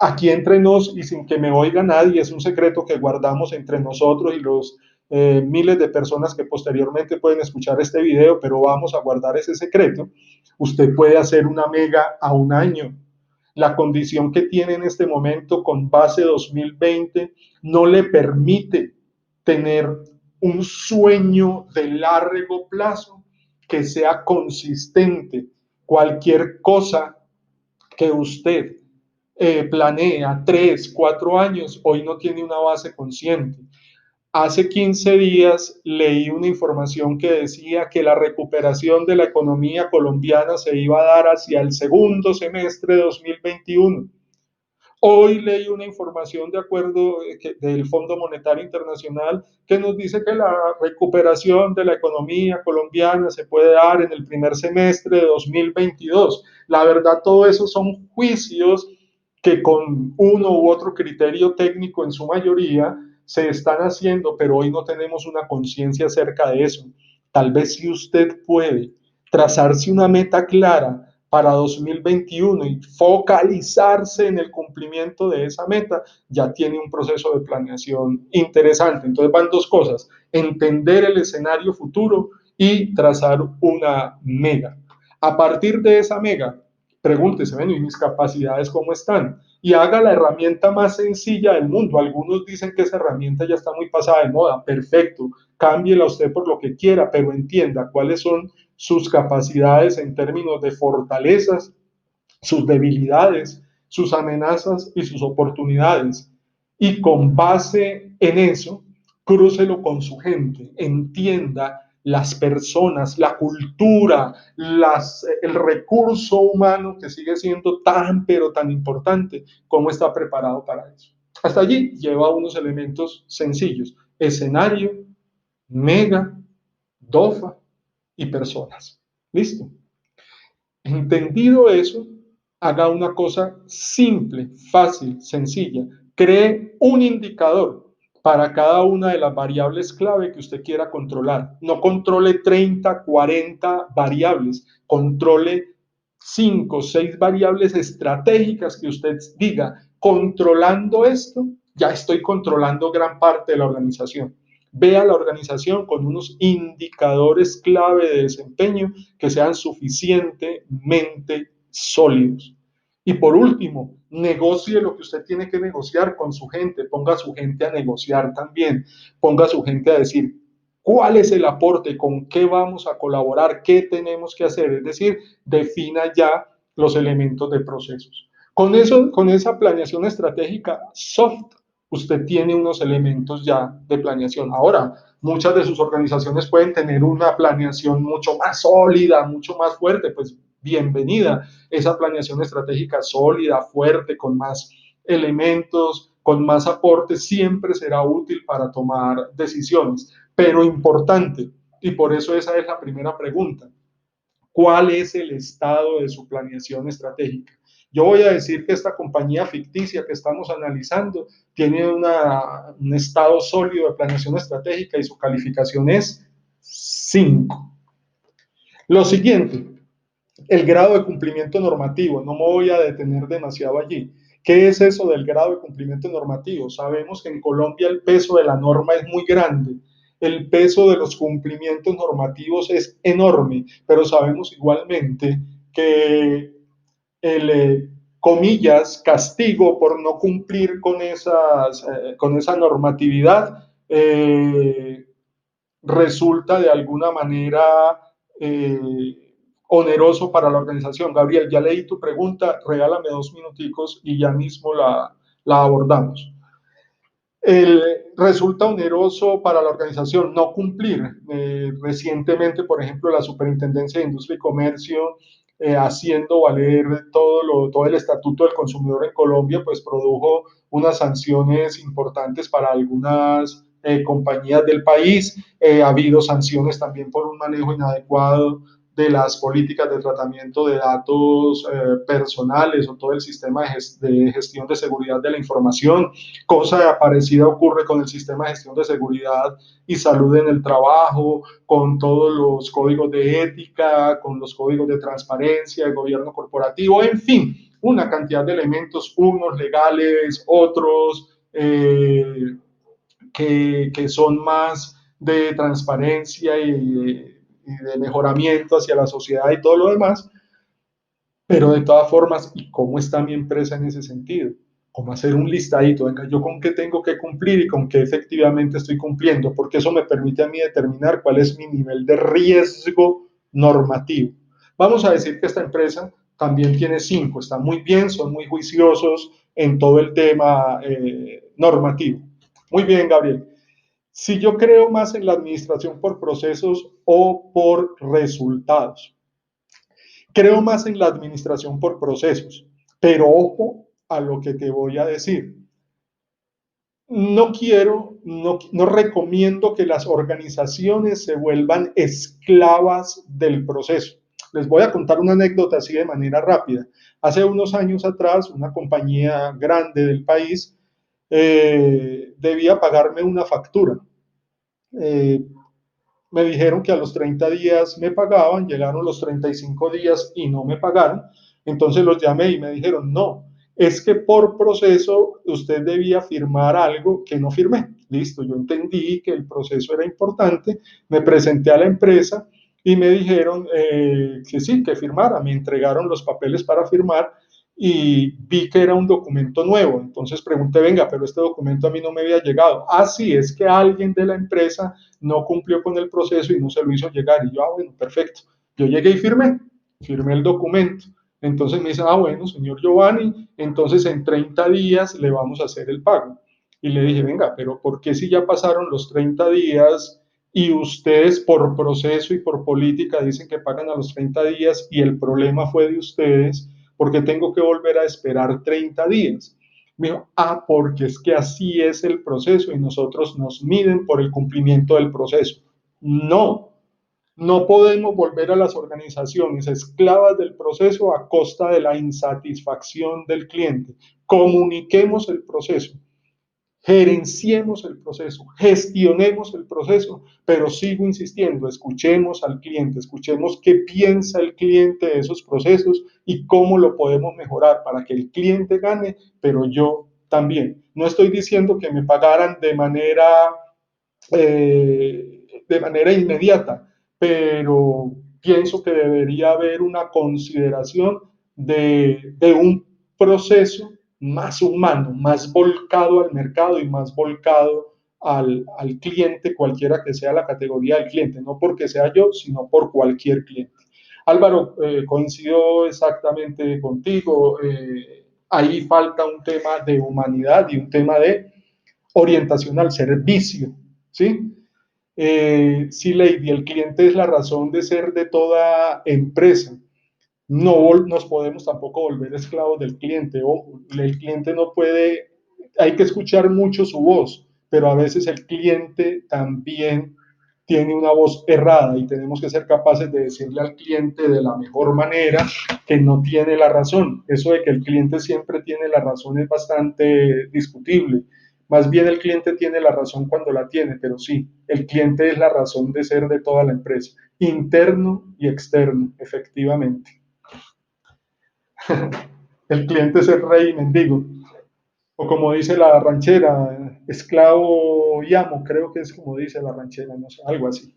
Aquí entre nos y sin que me oiga nadie, es un secreto que guardamos entre nosotros y los miles de personas que posteriormente pueden escuchar este video, pero vamos a guardar ese secreto. Usted puede hacer una mega a un año. La condición que tiene en este momento con base 2020 no le permite tener un sueño de largo plazo que sea consistente. Cualquier cosa que usted planea 3, 4 años, hoy no tiene una base consciente. Hace 15 días leí una información que decía que la recuperación de la economía colombiana se iba a dar hacia el segundo semestre de 2021. Hoy leí una información de acuerdo del Fondo Monetario Internacional que nos dice que la recuperación de la economía colombiana se puede dar en el primer semestre de 2022. La verdad, todo eso son juicios que con uno u otro criterio técnico en su mayoría se están haciendo, pero hoy no tenemos una conciencia acerca de eso. Tal vez si usted puede trazarse una meta clara para 2021 y focalizarse en el cumplimiento de esa meta, ya tiene un proceso de planeación interesante. Entonces van dos cosas: entender el escenario futuro y trazar una mega. A partir de esa mega, pregúntese, bueno, ¿y mis capacidades cómo están? Y haga la herramienta más sencilla del mundo. Algunos dicen que esa herramienta ya está muy pasada de moda. Perfecto, cámbiela usted por lo que quiera, pero entienda cuáles son sus capacidades en términos de fortalezas, sus debilidades, sus amenazas y sus oportunidades. Y con base en eso, crúcelo con su gente, entienda las personas, la cultura, el recurso humano que sigue siendo tan, pero tan importante, cómo está preparado para eso. Hasta allí lleva unos elementos sencillos: escenario, mega, DOFA y personas. ¿Listo? Entendido eso, haga una cosa simple, fácil, sencilla. Cree un indicador para cada una de las variables clave que usted quiera controlar. No controle 30, 40 variables, controle 5, 6 variables estratégicas que usted diga: controlando esto, ya estoy controlando gran parte de la organización. Vea la organización con unos indicadores clave de desempeño que sean suficientemente sólidos. Y por último, negocie lo que usted tiene que negociar con su gente. Ponga a su gente a negociar también. Ponga a su gente a decir cuál es el aporte, con qué vamos a colaborar, qué tenemos que hacer. Es decir, defina ya los elementos de procesos. Con eso, con esa planeación estratégica soft, usted tiene unos elementos ya de planeación. Ahora, muchas de sus organizaciones pueden tener una planeación mucho más sólida, mucho más fuerte, pues bienvenida. Esa planeación estratégica sólida, fuerte, con más elementos, con más aportes, siempre será útil para tomar decisiones. Pero importante, y por eso esa es la primera pregunta: ¿cuál es el estado de su planeación estratégica? Yo voy a decir que esta compañía ficticia que estamos analizando tiene un estado sólido de planeación estratégica y su calificación es 5. Lo siguiente: el grado de cumplimiento normativo. No me voy a detener demasiado allí. ¿Qué es eso del grado de cumplimiento normativo? Sabemos que en Colombia el peso de la norma es muy grande, el peso de los cumplimientos normativos es enorme, pero sabemos igualmente que el, comillas, castigo por no cumplir con esa normatividad resulta de alguna manera oneroso para la organización. Gabriel, ya leí tu pregunta, regálame 2 minuticos y ya mismo la abordamos. Resulta oneroso para la organización no cumplir. Recientemente, por ejemplo, la Superintendencia de Industria y Comercio, haciendo valer todo el Estatuto del Consumidor en Colombia, pues produjo unas sanciones importantes para algunas compañías del país. Ha habido sanciones también por un manejo inadecuado de las políticas de tratamiento de datos personales o todo el sistema de gestión de seguridad de la información. Cosa parecida ocurre con el sistema de gestión de seguridad y salud en el trabajo, con todos los códigos de ética, con los códigos de transparencia, el gobierno corporativo, en fin, una cantidad de elementos, unos legales, otros que son más de transparencia y de mejoramiento hacia la sociedad y todo lo demás. Pero de todas formas, ¿y cómo está mi empresa en ese sentido? como hacer un listadito, venga, yo con qué tengo que cumplir y con qué efectivamente estoy cumpliendo, porque eso me permite a mí determinar cuál es mi nivel de riesgo normativo. Vamos a decir que esta empresa también tiene 5, está muy bien, son muy juiciosos en todo el tema normativo. Muy bien, Gabriel. Si yo creo más en la administración por procesos o por resultados, creo más en la administración por procesos, pero ojo a lo que te voy a decir. No recomiendo que las organizaciones se vuelvan esclavas del proceso. Les voy a contar una anécdota así de manera rápida. Hace unos años atrás, una compañía grande del país debía pagarme una factura. Eh, Me dijeron que a los 30 días me pagaban, llegaron los 35 días y no me pagaron. Entonces los llamé y me dijeron, no, es que por proceso usted debía firmar algo que no firmé. Listo, yo entendí que el proceso era importante, me presenté a la empresa y me dijeron que sí, que firmara. Me entregaron los papeles para firmar y vi que era un documento nuevo. Entonces pregunté, venga, pero este documento a mí no me había llegado. Ah, sí, es que alguien de la empresa no cumplió con el proceso y no se lo hizo llegar. Y yo, bueno, perfecto. Yo llegué y firmé el documento. Entonces me dice, bueno, señor Giovanni, entonces en 30 días le vamos a hacer el pago. Y le dije, venga, pero ¿por qué si ya pasaron los 30 días y ustedes por proceso y por política dicen que pagan a los 30 días y el problema fue de ustedes? ¿Por qué tengo que volver a esperar 30 días? Me dijo, porque es que así es el proceso y nosotros nos miden por el cumplimiento del proceso. No, no podemos volver a las organizaciones esclavas del proceso a costa de la insatisfacción del cliente. Comuniquemos el proceso, gerenciemos el proceso, gestionemos el proceso, pero sigo insistiendo, escuchemos al cliente, escuchemos qué piensa el cliente de esos procesos y cómo lo podemos mejorar para que el cliente gane, pero yo también. No estoy diciendo que me pagaran de manera inmediata, pero pienso que debería haber una consideración de un proceso más humano, más volcado al mercado y más volcado al cliente, cualquiera que sea la categoría del cliente, no porque sea yo, sino por cualquier cliente. Álvaro, coincido exactamente contigo. Ahí falta un tema de humanidad y un tema de orientación al servicio, ¿sí? Sí, Lady, el cliente es la razón de ser de toda empresa. No nos podemos tampoco volver esclavos del cliente. Ojo, el cliente no puede, hay que escuchar mucho su voz, pero a veces el cliente también tiene una voz errada y tenemos que ser capaces de decirle al cliente de la mejor manera que no tiene la razón. Eso de que el cliente siempre tiene la razón es bastante discutible. Más bien el cliente tiene la razón cuando la tiene, pero sí, el cliente es la razón de ser de toda la empresa, interno y externo, efectivamente. El cliente es el rey y mendigo, o como dice la ranchera, esclavo y amo, creo que es como dice la ranchera, no sé, algo así.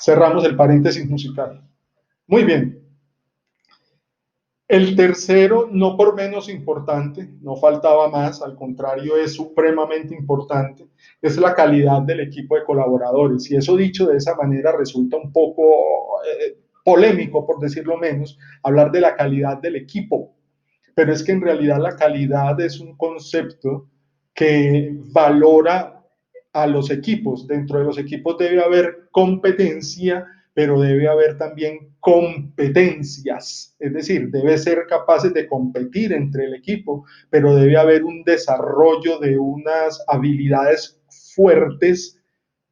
Cerramos el paréntesis musical. Muy bien. El tercero, no por menos importante, no faltaba más, al contrario, es supremamente importante, es la calidad del equipo de colaboradores. Y eso dicho de esa manera resulta un poco polémico, por decirlo menos, hablar de la calidad del equipo. Pero es que en realidad la calidad es un concepto que valora a los equipos. Dentro de los equipos debe haber competencia, pero debe haber también competencias, es decir, debe ser capaces de competir entre el equipo, pero debe haber un desarrollo de unas habilidades fuertes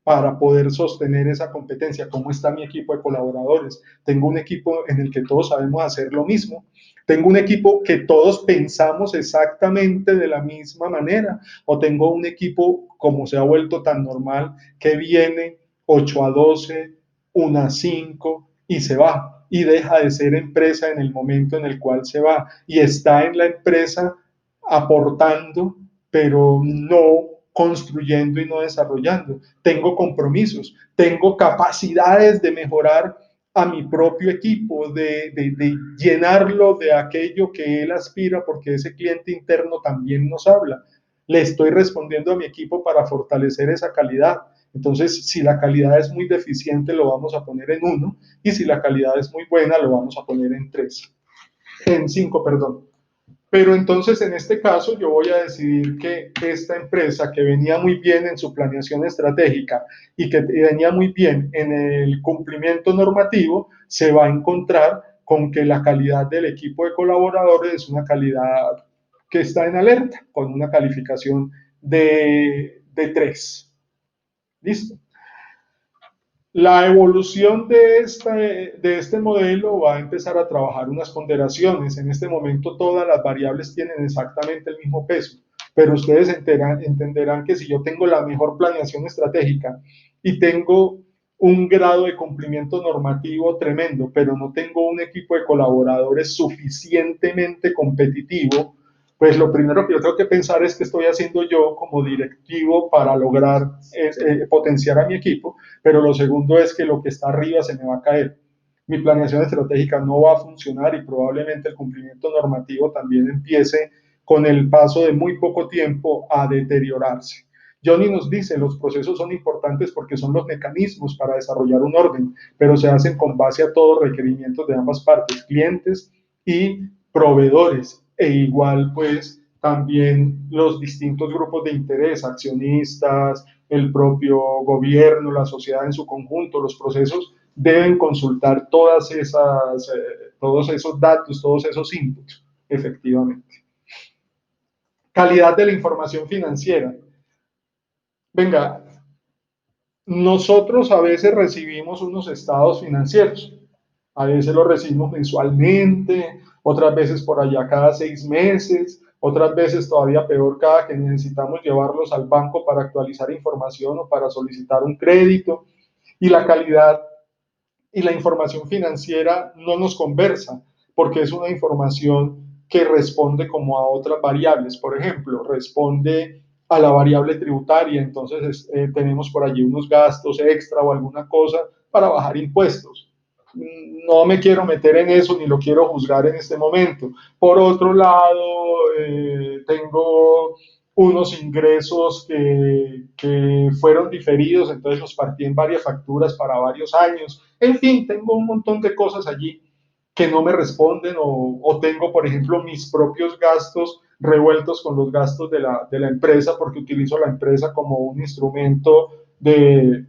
para poder sostener esa competencia. ¿Cómo está mi equipo de colaboradores? Tengo un equipo en el que todos sabemos hacer lo mismo. Tengo un equipo que todos pensamos exactamente de la misma manera. O tengo un equipo, como se ha vuelto tan normal, que viene 8 a 12, 1 a 5 y se va. Y deja de ser empresa en el momento en el cual se va. Y está en la empresa aportando, pero no construyendo y no desarrollando. Tengo compromisos, tengo capacidades de mejorar a mi propio equipo, de llenarlo de aquello que él aspira, porque ese cliente interno también nos habla. Le estoy respondiendo a mi equipo para fortalecer esa calidad. Entonces, si la calidad es muy deficiente, lo vamos a poner en 1, y si la calidad es muy buena, lo vamos a poner en 3, en 5, perdón. Pero entonces en este caso yo voy a decidir que esta empresa que venía muy bien en su planeación estratégica y que venía muy bien en el cumplimiento normativo, se va a encontrar con que la calidad del equipo de colaboradores es una calidad que está en alerta, con una calificación de 3. ¿Listo? La evolución de este modelo va a empezar a trabajar unas ponderaciones. En este momento todas las variables tienen exactamente el mismo peso, pero ustedes entenderán que si yo tengo la mejor planeación estratégica y tengo un grado de cumplimiento normativo tremendo, pero no tengo un equipo de colaboradores suficientemente competitivo, pues lo primero que yo tengo que pensar es qué estoy haciendo yo como directivo para lograr potenciar a mi equipo, pero lo segundo es que lo que está arriba se me va a caer. Mi planeación estratégica no va a funcionar y probablemente el cumplimiento normativo también empiece con el paso de muy poco tiempo a deteriorarse. Johnny nos dice, los procesos son importantes porque son los mecanismos para desarrollar un orden, pero se hacen con base a todos los requerimientos de ambas partes, clientes y proveedores, e igual pues también los distintos grupos de interés, accionistas, el propio gobierno, la sociedad en su conjunto, los procesos deben consultar todos esos datos, todos esos inputs, efectivamente. Calidad de la información financiera. Venga, nosotros a veces recibimos unos estados financieros, a veces los recibimos mensualmente, otras veces por allá cada 6 meses, otras veces todavía peor cada que necesitamos llevarlos al banco para actualizar información o para solicitar un crédito, y la calidad y la información financiera no nos conversa, porque es una información que responde como a otras variables. Por ejemplo, responde a la variable tributaria, entonces tenemos por allí unos gastos extra o alguna cosa para bajar impuestos. No me quiero meter en eso ni lo quiero juzgar en este momento. Por otro lado, tengo unos ingresos que fueron diferidos, entonces los partí en varias facturas para varios años. En fin, tengo un montón de cosas allí que no me responden, o tengo, por ejemplo, mis propios gastos revueltos con los gastos de la empresa, porque utilizo la empresa como un instrumento de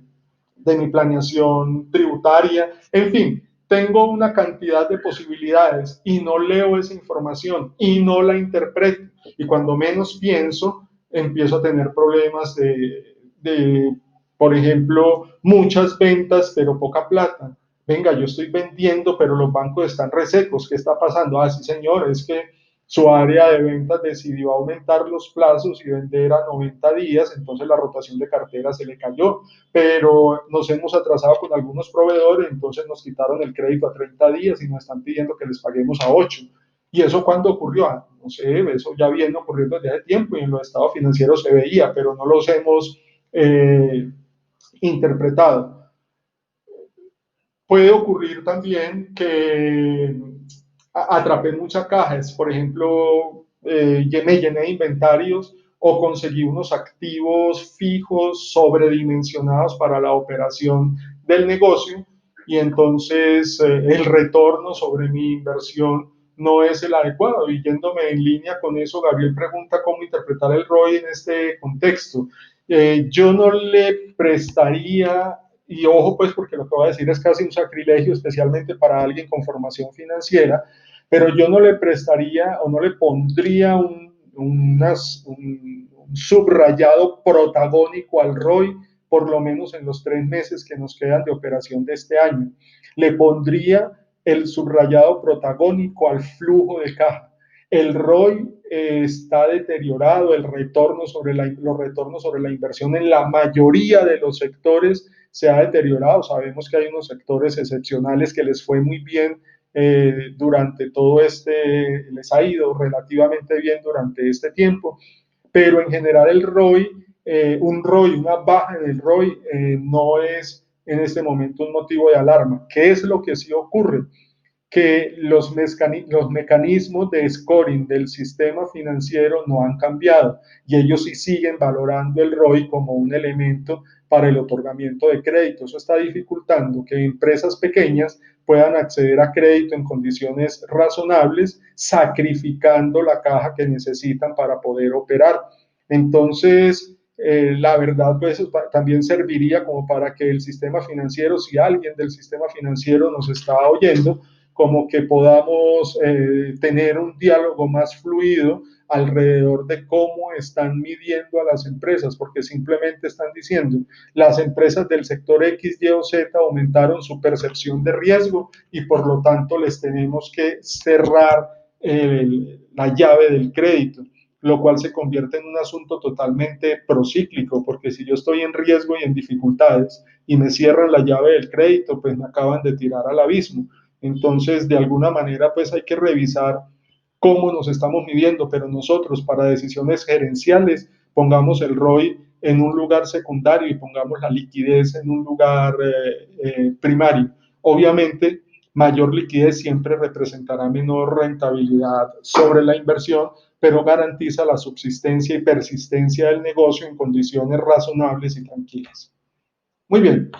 mi planeación tributaria. En fin, tengo una cantidad de posibilidades y no leo esa información y no la interpreto. Y cuando menos pienso, empiezo a tener problemas por ejemplo, muchas ventas, pero poca plata. Venga, yo estoy vendiendo, pero los bancos están resecos. ¿Qué está pasando? Ah, sí, señor, es que su área de ventas decidió aumentar los plazos y vender a 90 días, entonces la rotación de cartera se le cayó, pero nos hemos atrasado con algunos proveedores, entonces nos quitaron el crédito a 30 días y nos están pidiendo que les paguemos a 8. ¿Y eso cuándo ocurrió? Ah, no sé, eso ya viene ocurriendo desde hace tiempo y en los estados financieros se veía, pero no los hemos interpretado. Puede ocurrir también que atrapé muchas cajas, por ejemplo, me llené de inventarios o conseguí unos activos fijos sobredimensionados para la operación del negocio, y entonces el retorno sobre mi inversión no es el adecuado. Y yéndome en línea con eso, Gabriel pregunta cómo interpretar el ROI en este contexto. Yo no le prestaría, y ojo pues porque lo que voy a decir es casi un sacrilegio, especialmente para alguien con formación financiera, pero yo no le prestaría o no le pondría un subrayado protagónico al ROI, por lo menos en los 3 meses que nos quedan de operación de este año. Le pondría el subrayado protagónico al flujo de caja. El ROI está deteriorado, los retornos sobre la inversión en la mayoría de los sectores se ha deteriorado. Sabemos que hay unos sectores excepcionales que les fue muy bien durante todo les ha ido relativamente bien durante este tiempo, pero en general el ROI, un ROI, una baja en el ROI no es en este momento un motivo de alarma. ¿Qué es lo que sí ocurre? Que los mecanismos de scoring del sistema financiero no han cambiado y ellos sí siguen valorando el ROI como un elemento para el otorgamiento de crédito. Eso está dificultando que empresas pequeñas puedan acceder a crédito en condiciones razonables, sacrificando la caja que necesitan para poder operar. Entonces, la verdad, pues también serviría como para que el sistema financiero, si alguien del sistema financiero nos está oyendo, como que podamos tener un diálogo más fluido alrededor de cómo están midiendo a las empresas, porque simplemente están diciendo, las empresas del sector X, Y o Z aumentaron su percepción de riesgo y por lo tanto les tenemos que cerrar la llave del crédito, lo cual se convierte en un asunto totalmente procíclico, porque si yo estoy en riesgo y en dificultades y me cierran la llave del crédito, pues me acaban de tirar al abismo. Entonces, de alguna manera, pues hay que revisar cómo nos estamos midiendo, pero nosotros para decisiones gerenciales pongamos el ROI en un lugar secundario y pongamos la liquidez en un lugar primario. Obviamente, mayor liquidez siempre representará menor rentabilidad sobre la inversión, pero garantiza la subsistencia y persistencia del negocio en condiciones razonables y tranquilas. Muy bien.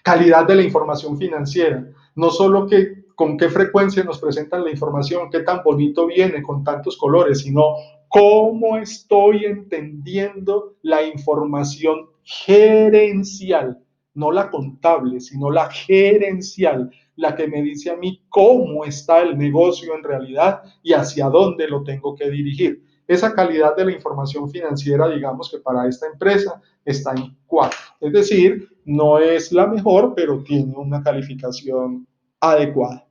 Calidad de la información financiera. No solo que con qué frecuencia nos presentan la información, qué tan bonito viene con tantos colores, sino cómo estoy entendiendo la información gerencial, no la contable, sino la gerencial, la que me dice a mí cómo está el negocio en realidad y hacia dónde lo tengo que dirigir. Esa calidad de la información financiera, digamos que para esta empresa está en 4. Es decir, no es la mejor, pero tiene una calificación adecuada.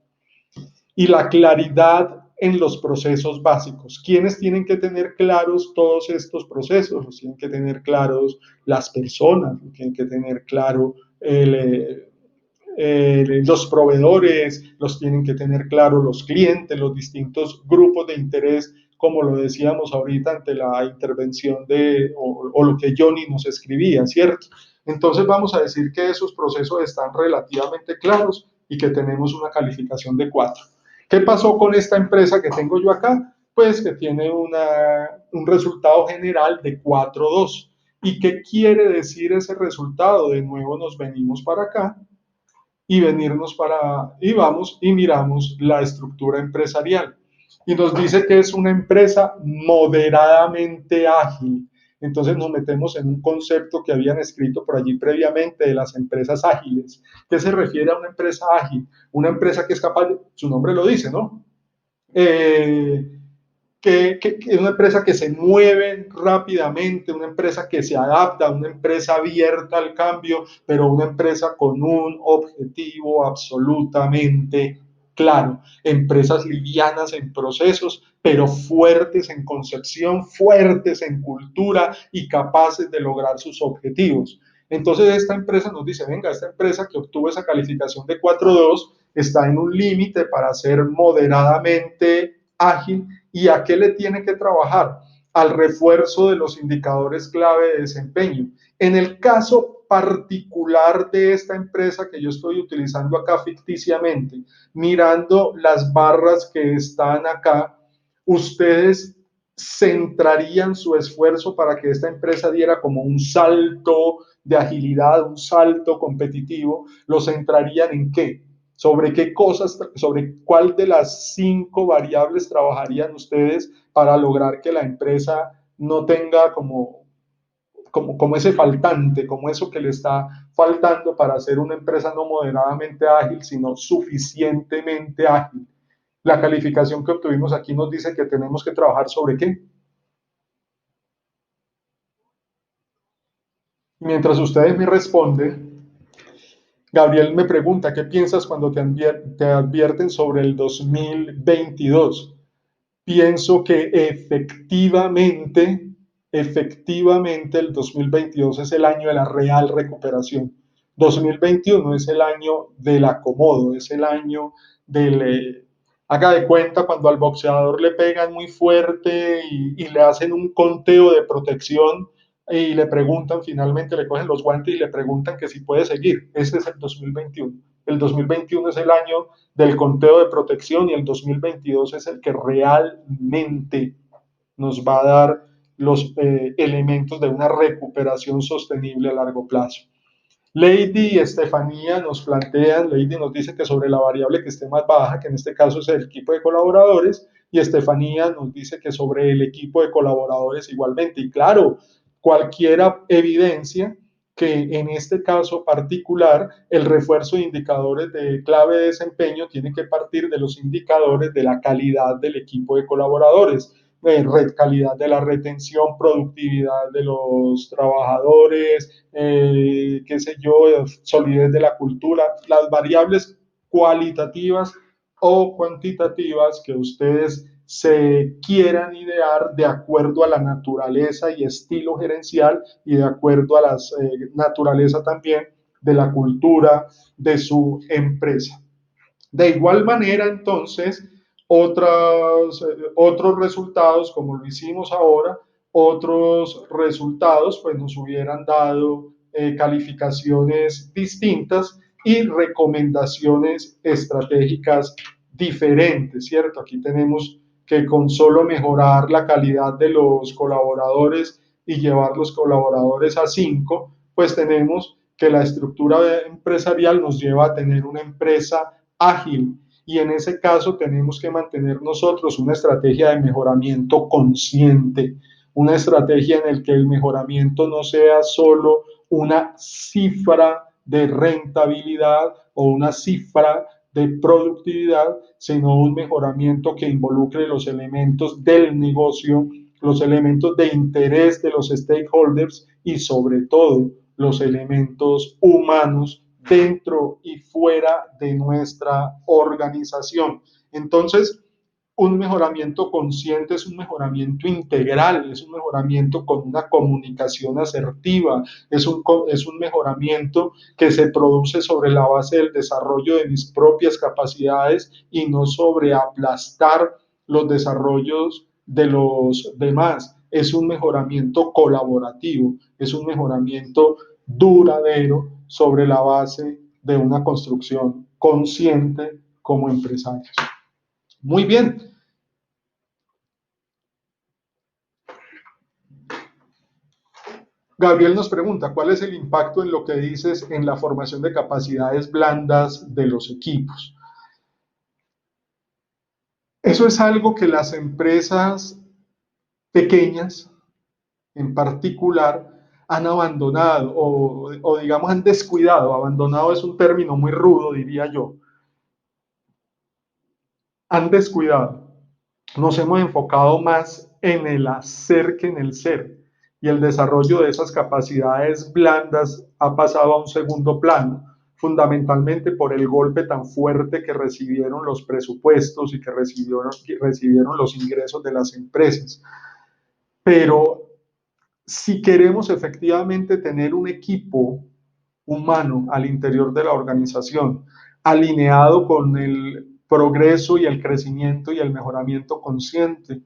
Y la claridad en los procesos básicos. ¿Quiénes tienen que tener claros todos estos procesos? Los tienen que tener claros las personas, los tienen que tener claro los proveedores, los tienen que tener claro los clientes, los distintos grupos de interés, como lo decíamos ahorita ante la intervención o lo que Johnny nos escribía, ¿cierto? Entonces vamos a decir que esos procesos están relativamente claros y que tenemos una calificación de 4. ¿Qué pasó con esta empresa que tengo yo acá? Pues que tiene un resultado general de 4.2. ¿Y qué quiere decir ese resultado? De nuevo nos venimos para acá y vamos y miramos la estructura empresarial. Y nos dice que es una empresa moderadamente ágil. Entonces nos metemos en un concepto que habían escrito por allí previamente de las empresas ágiles. ¿Qué se refiere a una empresa ágil? Una empresa que es capaz, su nombre lo dice, ¿no? Que es una empresa que se mueve rápidamente, una empresa que se adapta, una empresa abierta al cambio, pero una empresa con un objetivo absolutamente claro. Empresas livianas en procesos, pero fuertes en concepción, fuertes en cultura y capaces de lograr sus objetivos. Entonces esta empresa nos dice, venga, esta empresa que obtuvo esa calificación de 4.2 está en un límite para ser moderadamente ágil. ¿Y a qué le tiene que trabajar? Al refuerzo de los indicadores clave de desempeño. En el caso particular de esta empresa que yo estoy utilizando acá ficticiamente, mirando las barras que están acá, ustedes centrarían su esfuerzo para que esta empresa diera como un salto de agilidad, un salto competitivo. ¿Lo centrarían en qué? ¿Sobre qué cosas, sobre cuál de las 5 variables trabajarían ustedes para lograr que la empresa no tenga como ese faltante, como eso que le está faltando para ser una empresa no moderadamente ágil, sino suficientemente ágil? La calificación que obtuvimos aquí nos dice que tenemos que trabajar sobre qué. Mientras ustedes me responden, Gabriel me pregunta, ¿qué piensas cuando te advierten sobre el 2022? Pienso que efectivamente el 2022 es el año de la real recuperación. 2021 es el año del acomodo, es el año del... haga de cuenta cuando al boxeador le pegan muy fuerte y le hacen un conteo de protección y le preguntan, finalmente le cogen los guantes y le preguntan que si puede seguir. Ese es el 2021. El 2021 es el año del conteo de protección y el 2022 es el que realmente nos va a dar los elementos de una recuperación sostenible a largo plazo. Lady y Estefanía nos plantean, Lady nos dice que sobre la variable que esté más baja, que en este caso es el equipo de colaboradores, y Estefanía nos dice que sobre el equipo de colaboradores igualmente. Y claro, cualquier evidencia que en este caso particular el refuerzo de indicadores de clave de desempeño tiene que partir de los indicadores de la calidad del equipo de colaboradores, calidad de la retención, productividad de los trabajadores, qué sé yo, solidez de la cultura, las variables cualitativas o cuantitativas que ustedes se quieran idear de acuerdo a la naturaleza y estilo gerencial y de acuerdo a la naturaleza también de la cultura de su empresa. De igual manera, entonces, otros resultados, como lo hicimos ahora, otros resultados pues nos hubieran dado calificaciones distintas y recomendaciones estratégicas diferentes, ¿cierto? Aquí tenemos que con solo mejorar la calidad de los colaboradores y llevar los colaboradores a 5, pues tenemos que la estructura empresarial nos lleva a tener una empresa ágil, y en ese caso tenemos que mantener nosotros una estrategia de mejoramiento consciente, una estrategia en la que el mejoramiento no sea solo una cifra de rentabilidad o una cifra de productividad, sino un mejoramiento que involucre los elementos del negocio, los elementos de interés de los stakeholders y sobre todo los elementos humanos dentro y fuera de nuestra organización. Entonces, un mejoramiento consciente es un mejoramiento integral, es un mejoramiento con una comunicación asertiva, es un mejoramiento que se produce sobre la base del desarrollo de mis propias capacidades y no sobre aplastar los desarrollos de los demás. Es un mejoramiento colaborativo, es un mejoramiento duradero sobre la base de una construcción consciente como empresarios. Muy bien. Gabriel nos pregunta, ¿cuál es el impacto en lo que dices en la formación de capacidades blandas de los equipos? Eso es algo que las empresas pequeñas, en particular, han abandonado o digamos han descuidado. Abandonado es un término muy rudo, diría yo. Han descuidado. Nos hemos enfocado más en el hacer que en el ser, y el desarrollo de esas capacidades blandas ha pasado a un segundo plano, fundamentalmente por el golpe tan fuerte que recibieron los presupuestos y que recibieron los ingresos de las empresas. Pero si queremos efectivamente tener un equipo humano al interior de la organización, alineado con el progreso y el crecimiento y el mejoramiento consciente,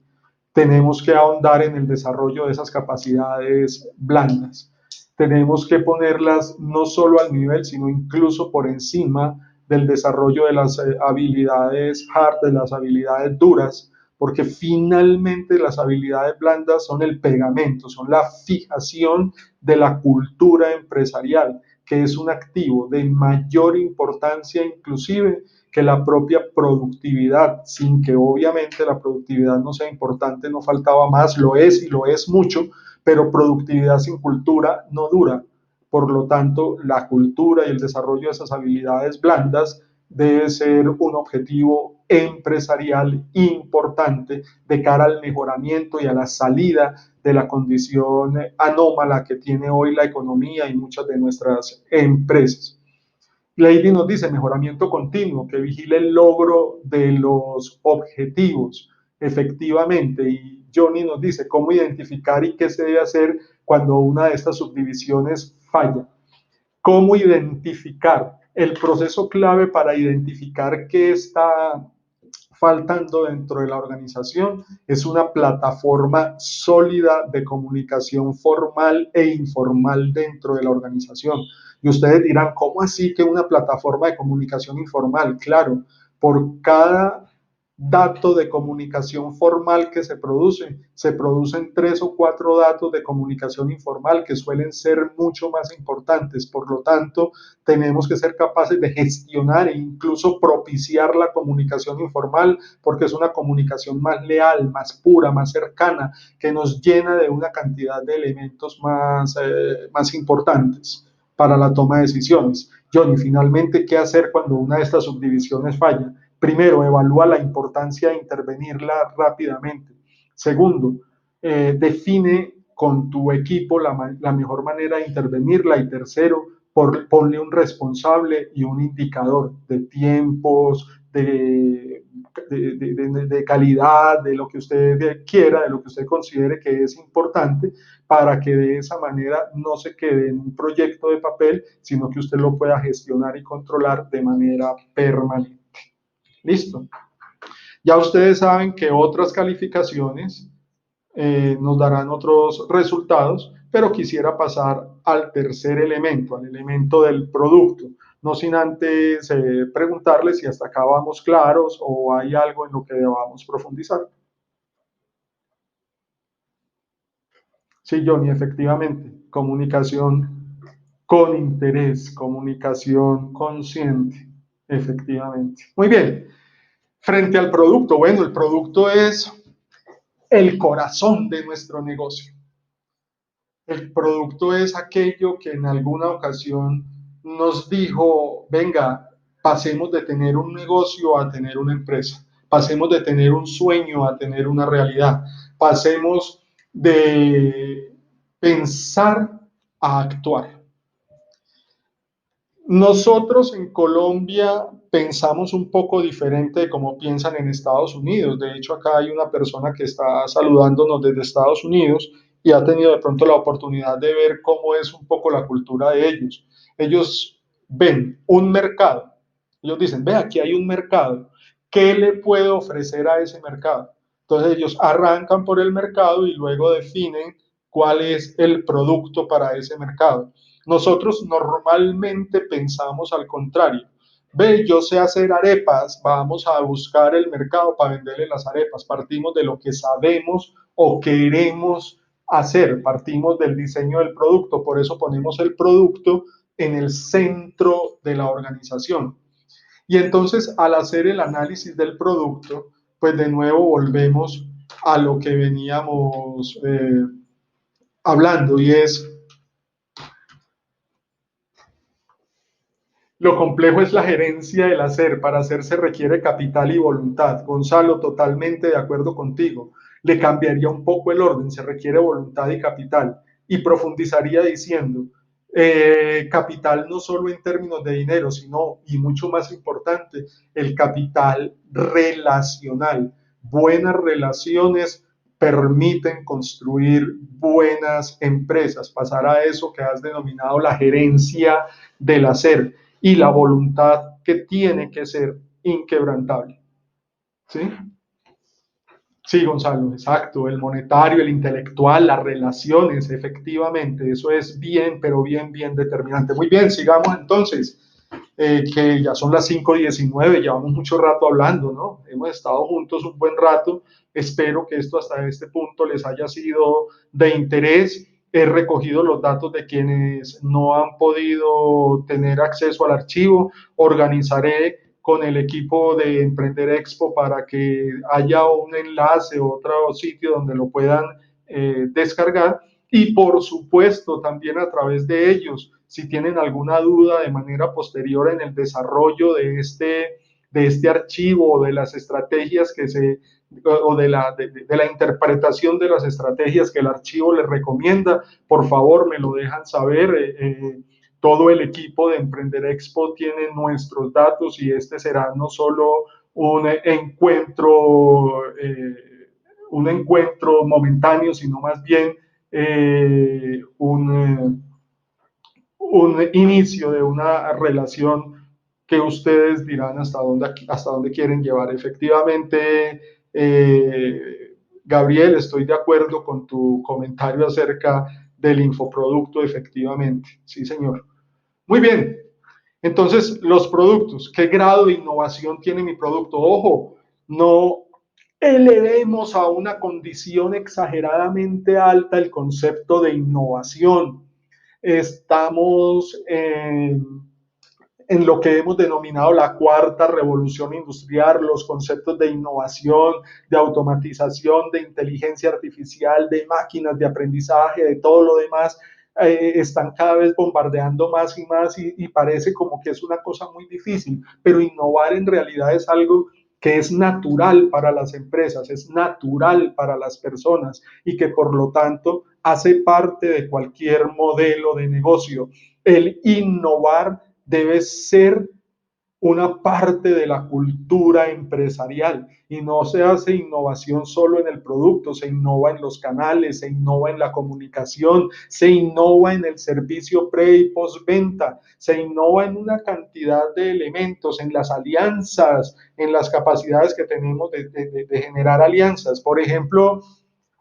tenemos que ahondar en el desarrollo de esas capacidades blandas. Tenemos que ponerlas no solo al nivel, sino incluso por encima del desarrollo de las habilidades hard, de las habilidades duras, porque finalmente las habilidades blandas son el pegamento, son la fijación de la cultura empresarial, que es un activo de mayor importancia inclusive que la propia productividad, sin que obviamente la productividad no sea importante, no faltaba más, lo es y lo es mucho, pero productividad sin cultura no dura. Por lo tanto, la cultura y el desarrollo de esas habilidades blandas debe ser un objetivo empresarial importante de cara al mejoramiento y a la salida de la condición anómala que tiene hoy la economía y muchas de nuestras empresas. Lady nos dice mejoramiento continuo, que vigile el logro de los objetivos, efectivamente. Y Johnny nos dice cómo identificar y qué se debe hacer cuando una de estas subdivisiones falla. ¿Cómo identificar? El proceso clave para identificar qué está faltando dentro de la organización es una plataforma sólida de comunicación formal e informal dentro de la organización. Y ustedes dirán, ¿cómo así que una plataforma de comunicación informal? Claro, por cada dato de comunicación formal que se producen 3 o 4 datos de comunicación informal que suelen ser mucho más importantes. Por lo tanto, tenemos que ser capaces de gestionar e incluso propiciar la comunicación informal, porque es una comunicación más leal, más pura, más cercana, que nos llena de una cantidad de elementos más importantes para la toma de decisiones. Johnny, finalmente, ¿qué hacer cuando una de estas subdivisiones falla? Primero, evalúa la importancia de intervenirla rápidamente. Segundo, define con tu equipo la mejor manera de intervenirla. Y tercero, ponle un responsable y un indicador de tiempos, de calidad, de lo que usted quiera, de lo que usted considere que es importante, para que de esa manera no se quede en un proyecto de papel, sino que usted lo pueda gestionar y controlar de manera permanente. Listo. Ya ustedes saben que otras calificaciones nos darán otros resultados, pero quisiera pasar al tercer elemento, al elemento del producto. No sin antes preguntarles si hasta acá vamos claros o hay algo en lo que debamos profundizar. Sí, Johnny, efectivamente, comunicación con interés, comunicación consciente, efectivamente. Muy bien. Frente al producto, bueno, el producto es el corazón de nuestro negocio. El producto es aquello que en alguna ocasión nos dijo, venga, pasemos de tener un negocio a tener una empresa, pasemos de tener un sueño a tener una realidad, pasemos de pensar a actuar. Nosotros en Colombia pensamos un poco diferente de cómo piensan en Estados Unidos. De hecho, acá hay una persona que está saludándonos desde Estados Unidos y ha tenido de pronto la oportunidad de ver cómo es un poco la cultura de ellos. Ellos ven un mercado. Ellos dicen, ve, aquí hay un mercado. ¿Qué le puedo ofrecer a ese mercado? Entonces ellos arrancan por el mercado y luego definen cuál es el producto para ese mercado. Nosotros normalmente pensamos al contrario. Ve, yo sé hacer arepas, vamos a buscar el mercado para venderle las arepas. Partimos de lo que sabemos o queremos hacer, partimos del diseño del producto, por eso ponemos el producto en el centro de la organización. Y entonces, al hacer el análisis del producto, pues de nuevo volvemos a lo que veníamos hablando, y es: lo complejo es la gerencia del hacer. Para hacer se requiere capital y voluntad. Gonzalo, totalmente de acuerdo contigo. Le cambiaría un poco el orden. Se requiere voluntad y capital. Y profundizaría diciendo, capital no solo en términos de dinero, sino, y mucho más importante, el capital relacional. Buenas relaciones permiten construir buenas empresas. Pasar a eso que has denominado la gerencia del hacer, y la voluntad, que tiene que ser inquebrantable. ¿Sí? Sí, Gonzalo, exacto. El monetario, el intelectual, las relaciones, efectivamente, eso es bien, pero bien, bien determinante. Muy bien, sigamos entonces, que ya son las 5:19, llevamos mucho rato hablando, ¿no? Hemos estado juntos un buen rato. Espero que esto hasta este punto les haya sido de interés. He recogido los datos de quienes no han podido tener acceso al archivo. Organizaré con el equipo de Emprender Expo para que haya un enlace o otro sitio donde lo puedan descargar. Y por supuesto, también a través de ellos, si tienen alguna duda de manera posterior en el desarrollo de este archivo o de las estrategias que se o de la interpretación de las estrategias que el archivo les recomienda, por favor me lo dejan saber. Todo el equipo de Emprender Expo tiene nuestros datos y este será no solo un encuentro momentáneo, sino más bien un inicio de una relación que ustedes dirán hasta dónde quieren llevar. Efectivamente, Gabriel, estoy de acuerdo con tu comentario acerca del infoproducto, efectivamente. Sí, señor. Muy bien. Entonces, los productos, ¿qué grado de innovación tiene mi producto? Ojo, no elevemos a una condición exageradamente alta el concepto de innovación. Estamos en lo que hemos denominado la cuarta revolución industrial, los conceptos de innovación, de automatización, de inteligencia artificial, de máquinas de aprendizaje, de todo lo demás, están cada vez bombardeando más y más y parece como que es una cosa muy difícil, pero innovar en realidad es algo que es natural para las empresas, es natural para las personas y que por lo tanto hace parte de cualquier modelo de negocio. El innovar debe ser una parte de la cultura empresarial y no se hace innovación solo en el producto, se innova en los canales, se innova en la comunicación, se innova en el servicio pre y postventa, se innova en una cantidad de elementos, en las alianzas, en las capacidades que tenemos de generar alianzas. Por ejemplo,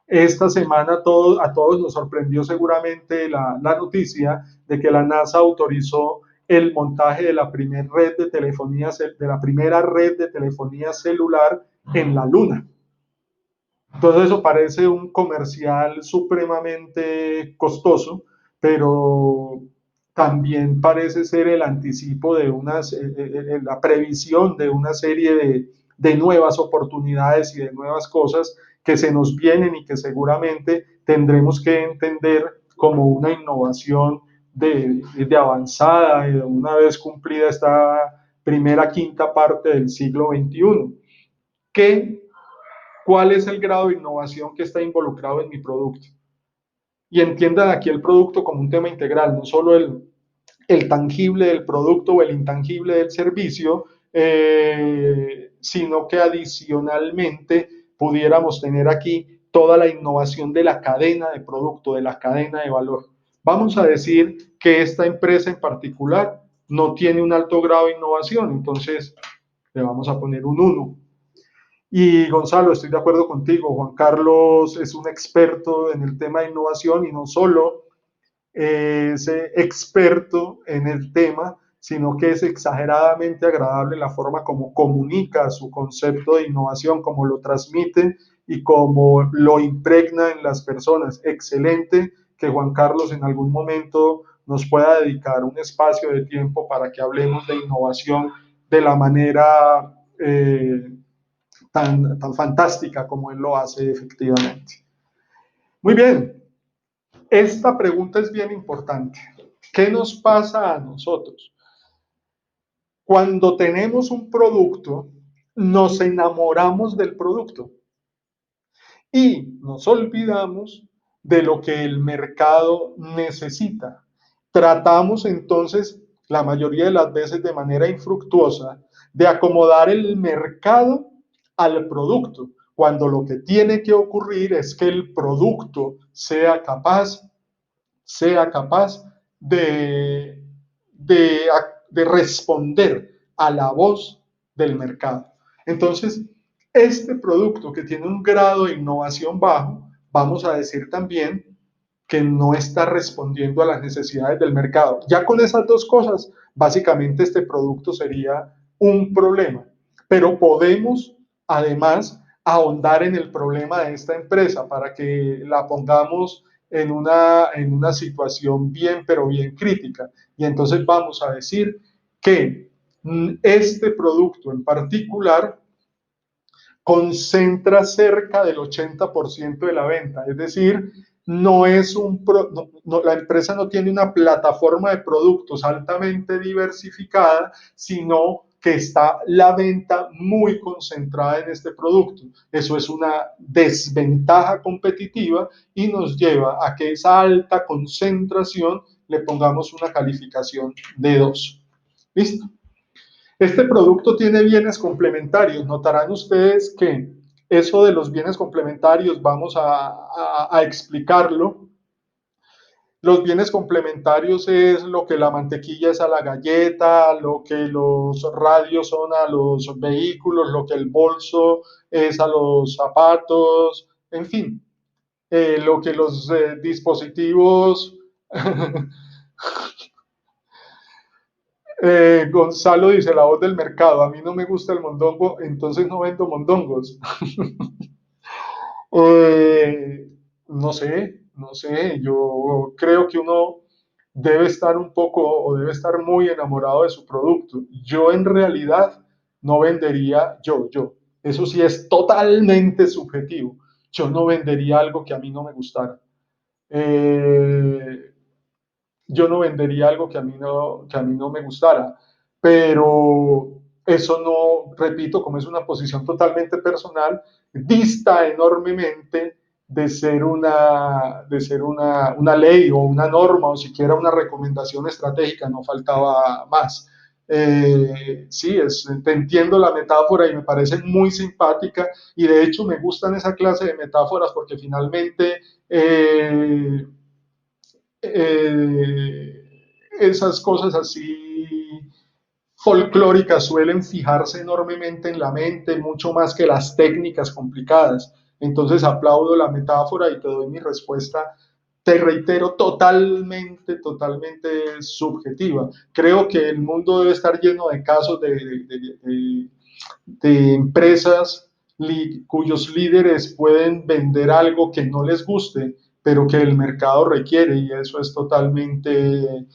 esta semana a todos nos sorprendió seguramente la noticia de que la NASA autorizó el montaje de la primera red de telefonía celular en la Luna. Entonces eso parece un comercial supremamente costoso, pero también parece ser el anticipo de la previsión de una serie de nuevas oportunidades y de nuevas cosas que se nos vienen y que seguramente tendremos que entender como una innovación de avanzada, y una vez cumplida esta primera quinta parte del siglo XXI. ¿Cuál es el grado de innovación que está involucrado en mi producto? Y entiendan aquí el producto como un tema integral, no solo el tangible del producto o el intangible del servicio, sino que adicionalmente pudiéramos tener aquí toda la innovación de la cadena de producto, de la cadena de valor. Vamos a decir que esta empresa en particular no tiene un alto grado de innovación, entonces le vamos a poner un 1. Y Gonzalo, estoy de acuerdo contigo, Juan Carlos es un experto en el tema de innovación y no solo es experto en el tema, sino que es exageradamente agradable la forma como comunica su concepto de innovación, como lo transmite y como lo impregna en las personas. Excelente que Juan Carlos en algún momento nos pueda dedicar un espacio de tiempo para que hablemos de innovación de la manera tan fantástica como él lo hace efectivamente. Muy bien, esta pregunta es bien importante. ¿Qué nos pasa a nosotros? Cuando tenemos un producto, nos enamoramos del producto y nos olvidamos de lo que el mercado necesita. Tratamos entonces, la mayoría de las veces de manera infructuosa, de acomodar el mercado al producto, cuando lo que tiene que ocurrir es que el producto sea capaz de, de, de responder a la voz del mercado. Entonces, este producto que tiene un grado de innovación bajo, vamos a decir también que no está respondiendo a las necesidades del mercado. Ya con esas dos cosas, básicamente este producto sería un problema, pero podemos además ahondar en el problema de esta empresa para que la pongamos en una situación bien, pero bien crítica. Y entonces vamos a decir que este producto en particular concentra cerca del 80% de la venta, es decir, la empresa no tiene una plataforma de productos altamente diversificada, sino que está la venta muy concentrada en este producto. Eso es una desventaja competitiva y nos lleva a que esa alta concentración le pongamos una calificación de 2. ¿Listo? Este producto tiene bienes complementarios. Notarán ustedes que eso de los bienes complementarios vamos a explicarlo. Los bienes complementarios es lo que la mantequilla es a la galleta, lo que los radios son a los vehículos, lo que el bolso es a los zapatos, en fin, lo que los dispositivos... Gonzalo dice, la voz del mercado, a mí no me gusta el mondongo, entonces no vendo mondongos. Eh, no sé, yo creo que uno debe estar un poco o debe estar muy enamorado de su producto. Yo en realidad no vendería, eso sí es totalmente subjetivo, yo no vendería algo que a mí no me gustara. Eh, yo no vendería algo que a mí no me gustara, pero eso no, repito, como es una posición totalmente personal, dista enormemente de ser una ley o una norma o siquiera una recomendación estratégica, no faltaba más. Sí, te entiendo la metáfora y me parece muy simpática y de hecho me gustan esa clase de metáforas porque finalmente esas cosas así folclóricas suelen fijarse enormemente en la mente, mucho más que las técnicas complicadas. Entonces aplaudo la metáfora y te doy mi respuesta, te reitero, totalmente subjetiva. Creo que el mundo debe estar lleno de casos de empresas cuyos líderes pueden vender algo que no les guste, pero que el mercado requiere y eso es totalmente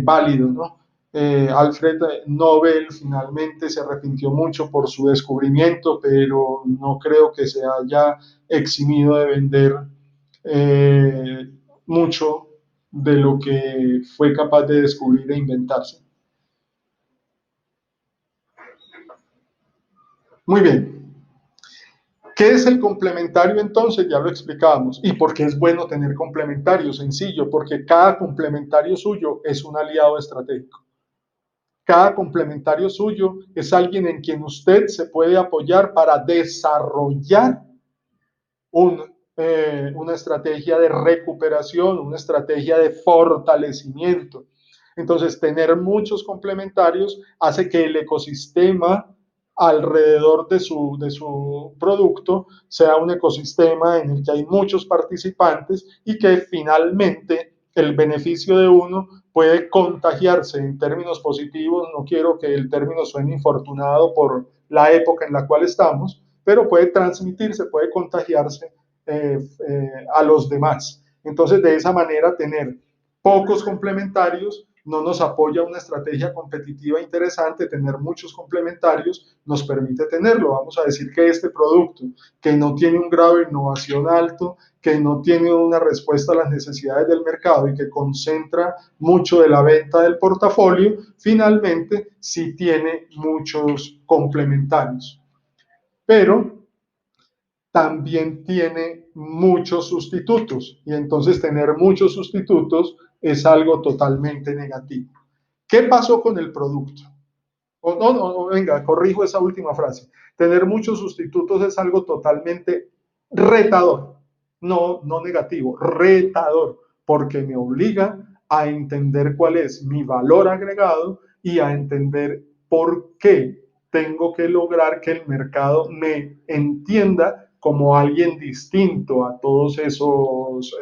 válido, ¿no? Alfred Nobel finalmente se arrepintió mucho por su descubrimiento, pero no creo que se haya eximido de vender eh, mucho de lo que fue capaz de descubrir e inventarse. Muy bien. ¿Qué es el complementario entonces? Ya lo explicábamos. ¿Y por qué es bueno tener complementario? Sencillo, porque cada complementario suyo es un aliado estratégico. Cada complementario suyo es alguien en quien usted se puede apoyar para desarrollar una estrategia de recuperación, una estrategia de fortalecimiento. Entonces, tener muchos complementarios hace que el ecosistema alrededor de su producto sea un ecosistema en el que hay muchos participantes y que finalmente el beneficio de uno puede contagiarse en términos positivos. No quiero que el término suene infortunado por la época en la cual estamos, pero puede transmitirse, puede contagiarse a los demás. Entonces, de esa manera, tener pocos complementarios no nos apoya una estrategia competitiva interesante. Tener muchos complementarios nos permite tenerlo. Vamos a decir que este producto, que no tiene un grado de innovación alto, que no tiene una respuesta a las necesidades del mercado y que concentra mucho de la venta del portafolio, finalmente sí tiene muchos complementarios. Pero también tiene muchos sustitutos y entonces tener muchos sustitutos es algo totalmente negativo. ¿Qué pasó con el producto? Venga, corrijo esa última frase. Tener muchos sustitutos es algo totalmente retador, no negativo, retador, porque me obliga a entender cuál es mi valor agregado y a entender por qué tengo que lograr que el mercado me entienda como alguien distinto a todos esos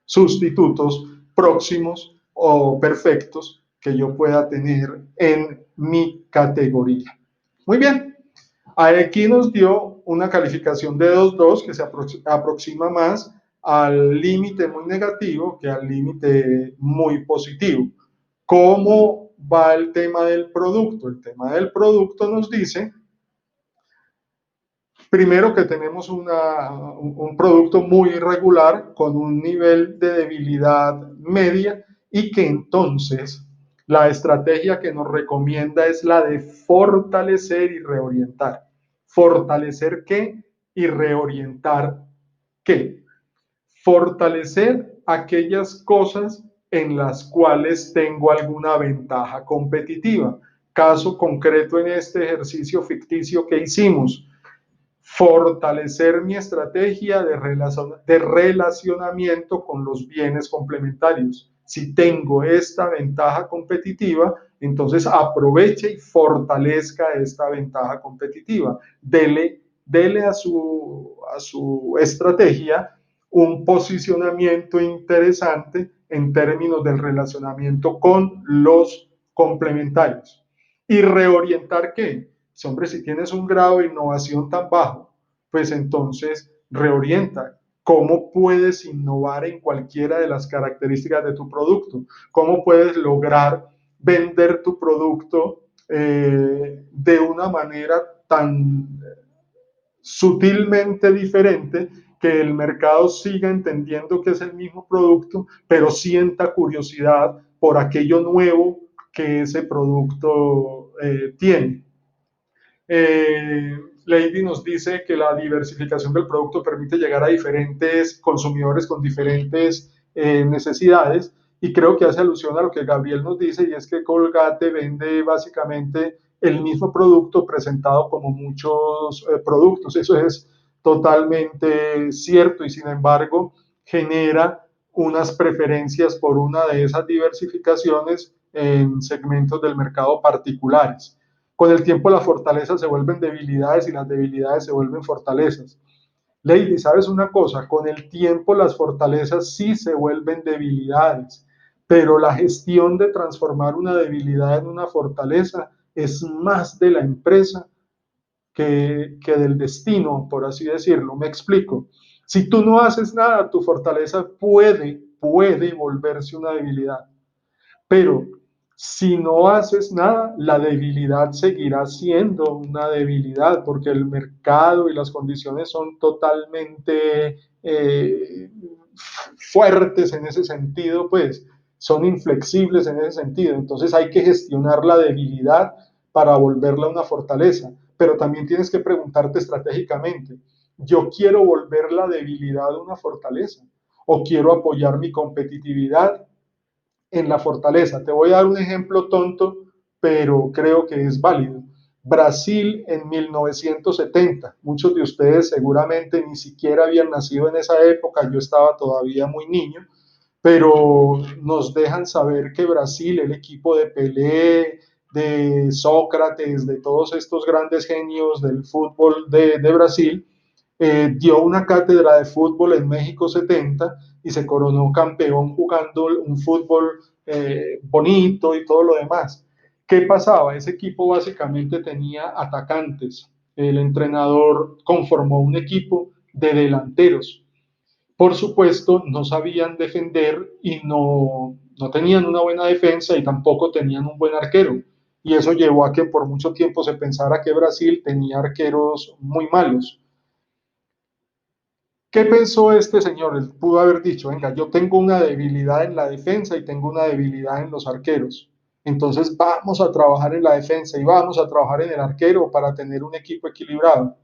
sustitutos próximos o perfectos que yo pueda tener en mi categoría. Muy bien, aquí nos dio una calificación de 2.2 que se aproxima más al límite muy negativo que al límite muy positivo. ¿Cómo va el tema del producto? El tema del producto nos dice, primero, que tenemos un producto muy irregular con un nivel de debilidad media y que entonces la estrategia que nos recomienda es la de fortalecer y reorientar. ¿Fortalecer qué? Y reorientar qué. Fortalecer aquellas cosas en las cuales tengo alguna ventaja competitiva. Caso concreto en este ejercicio ficticio que hicimos. Fortalecer mi estrategia de relacionamiento con los bienes complementarios. Si tengo esta ventaja competitiva, entonces aproveche y fortalezca esta ventaja competitiva. Dele a su estrategia un posicionamiento interesante en términos del relacionamiento con los complementarios. Y reorientar qué. Hombre, si tienes un grado de innovación tan bajo, pues entonces reorienta. ¿Cómo puedes innovar en cualquiera de las características de tu producto? ¿Cómo puedes lograr vender tu producto de una manera tan sutilmente diferente que el mercado siga entendiendo que es el mismo producto, pero sienta curiosidad por aquello nuevo que ese producto tiene? Lady nos dice que la diversificación del producto permite llegar a diferentes consumidores con diferentes necesidades, y creo que hace alusión a lo que Gabriel nos dice, y es que Colgate vende básicamente el mismo producto presentado como muchos productos. Eso es totalmente cierto, y sin embargo genera unas preferencias por una de esas diversificaciones en segmentos del mercado particulares. Con el tiempo las fortalezas se vuelven debilidades y las debilidades se vuelven fortalezas. Lady, ¿sabes una cosa? Con el tiempo las fortalezas sí se vuelven debilidades, pero la gestión de transformar una debilidad en una fortaleza es más de la empresa que del destino, por así decirlo. Me explico. Si tú no haces nada, tu fortaleza puede volverse una debilidad. Pero si no haces nada, la debilidad seguirá siendo una debilidad, porque el mercado y las condiciones son totalmente fuertes en ese sentido, pues son inflexibles en ese sentido. Entonces hay que gestionar la debilidad para volverla una fortaleza, pero también tienes que preguntarte estratégicamente, ¿yo quiero volver la debilidad una fortaleza o quiero apoyar mi competitividad en la fortaleza? Te voy a dar un ejemplo tonto, pero creo que es válido. Brasil en 1970, muchos de ustedes seguramente ni siquiera habían nacido en esa época, yo estaba todavía muy niño, pero nos dejan saber que Brasil, el equipo de Pelé, de Sócrates, de todos estos grandes genios del fútbol de Brasil, dio una cátedra de fútbol en México 70 y se coronó campeón jugando un fútbol bonito y todo lo demás. ¿Qué pasaba? Ese equipo básicamente tenía atacantes. El entrenador conformó un equipo de delanteros. Por supuesto, no sabían defender y no tenían una buena defensa y tampoco tenían un buen arquero. Y eso llevó a que por mucho tiempo se pensara que Brasil tenía arqueros muy malos. ¿Qué pensó este señor? Él pudo haber dicho, venga, yo tengo una debilidad en la defensa y tengo una debilidad en los arqueros. Entonces vamos a trabajar en la defensa y vamos a trabajar en el arquero para tener un equipo equilibrado.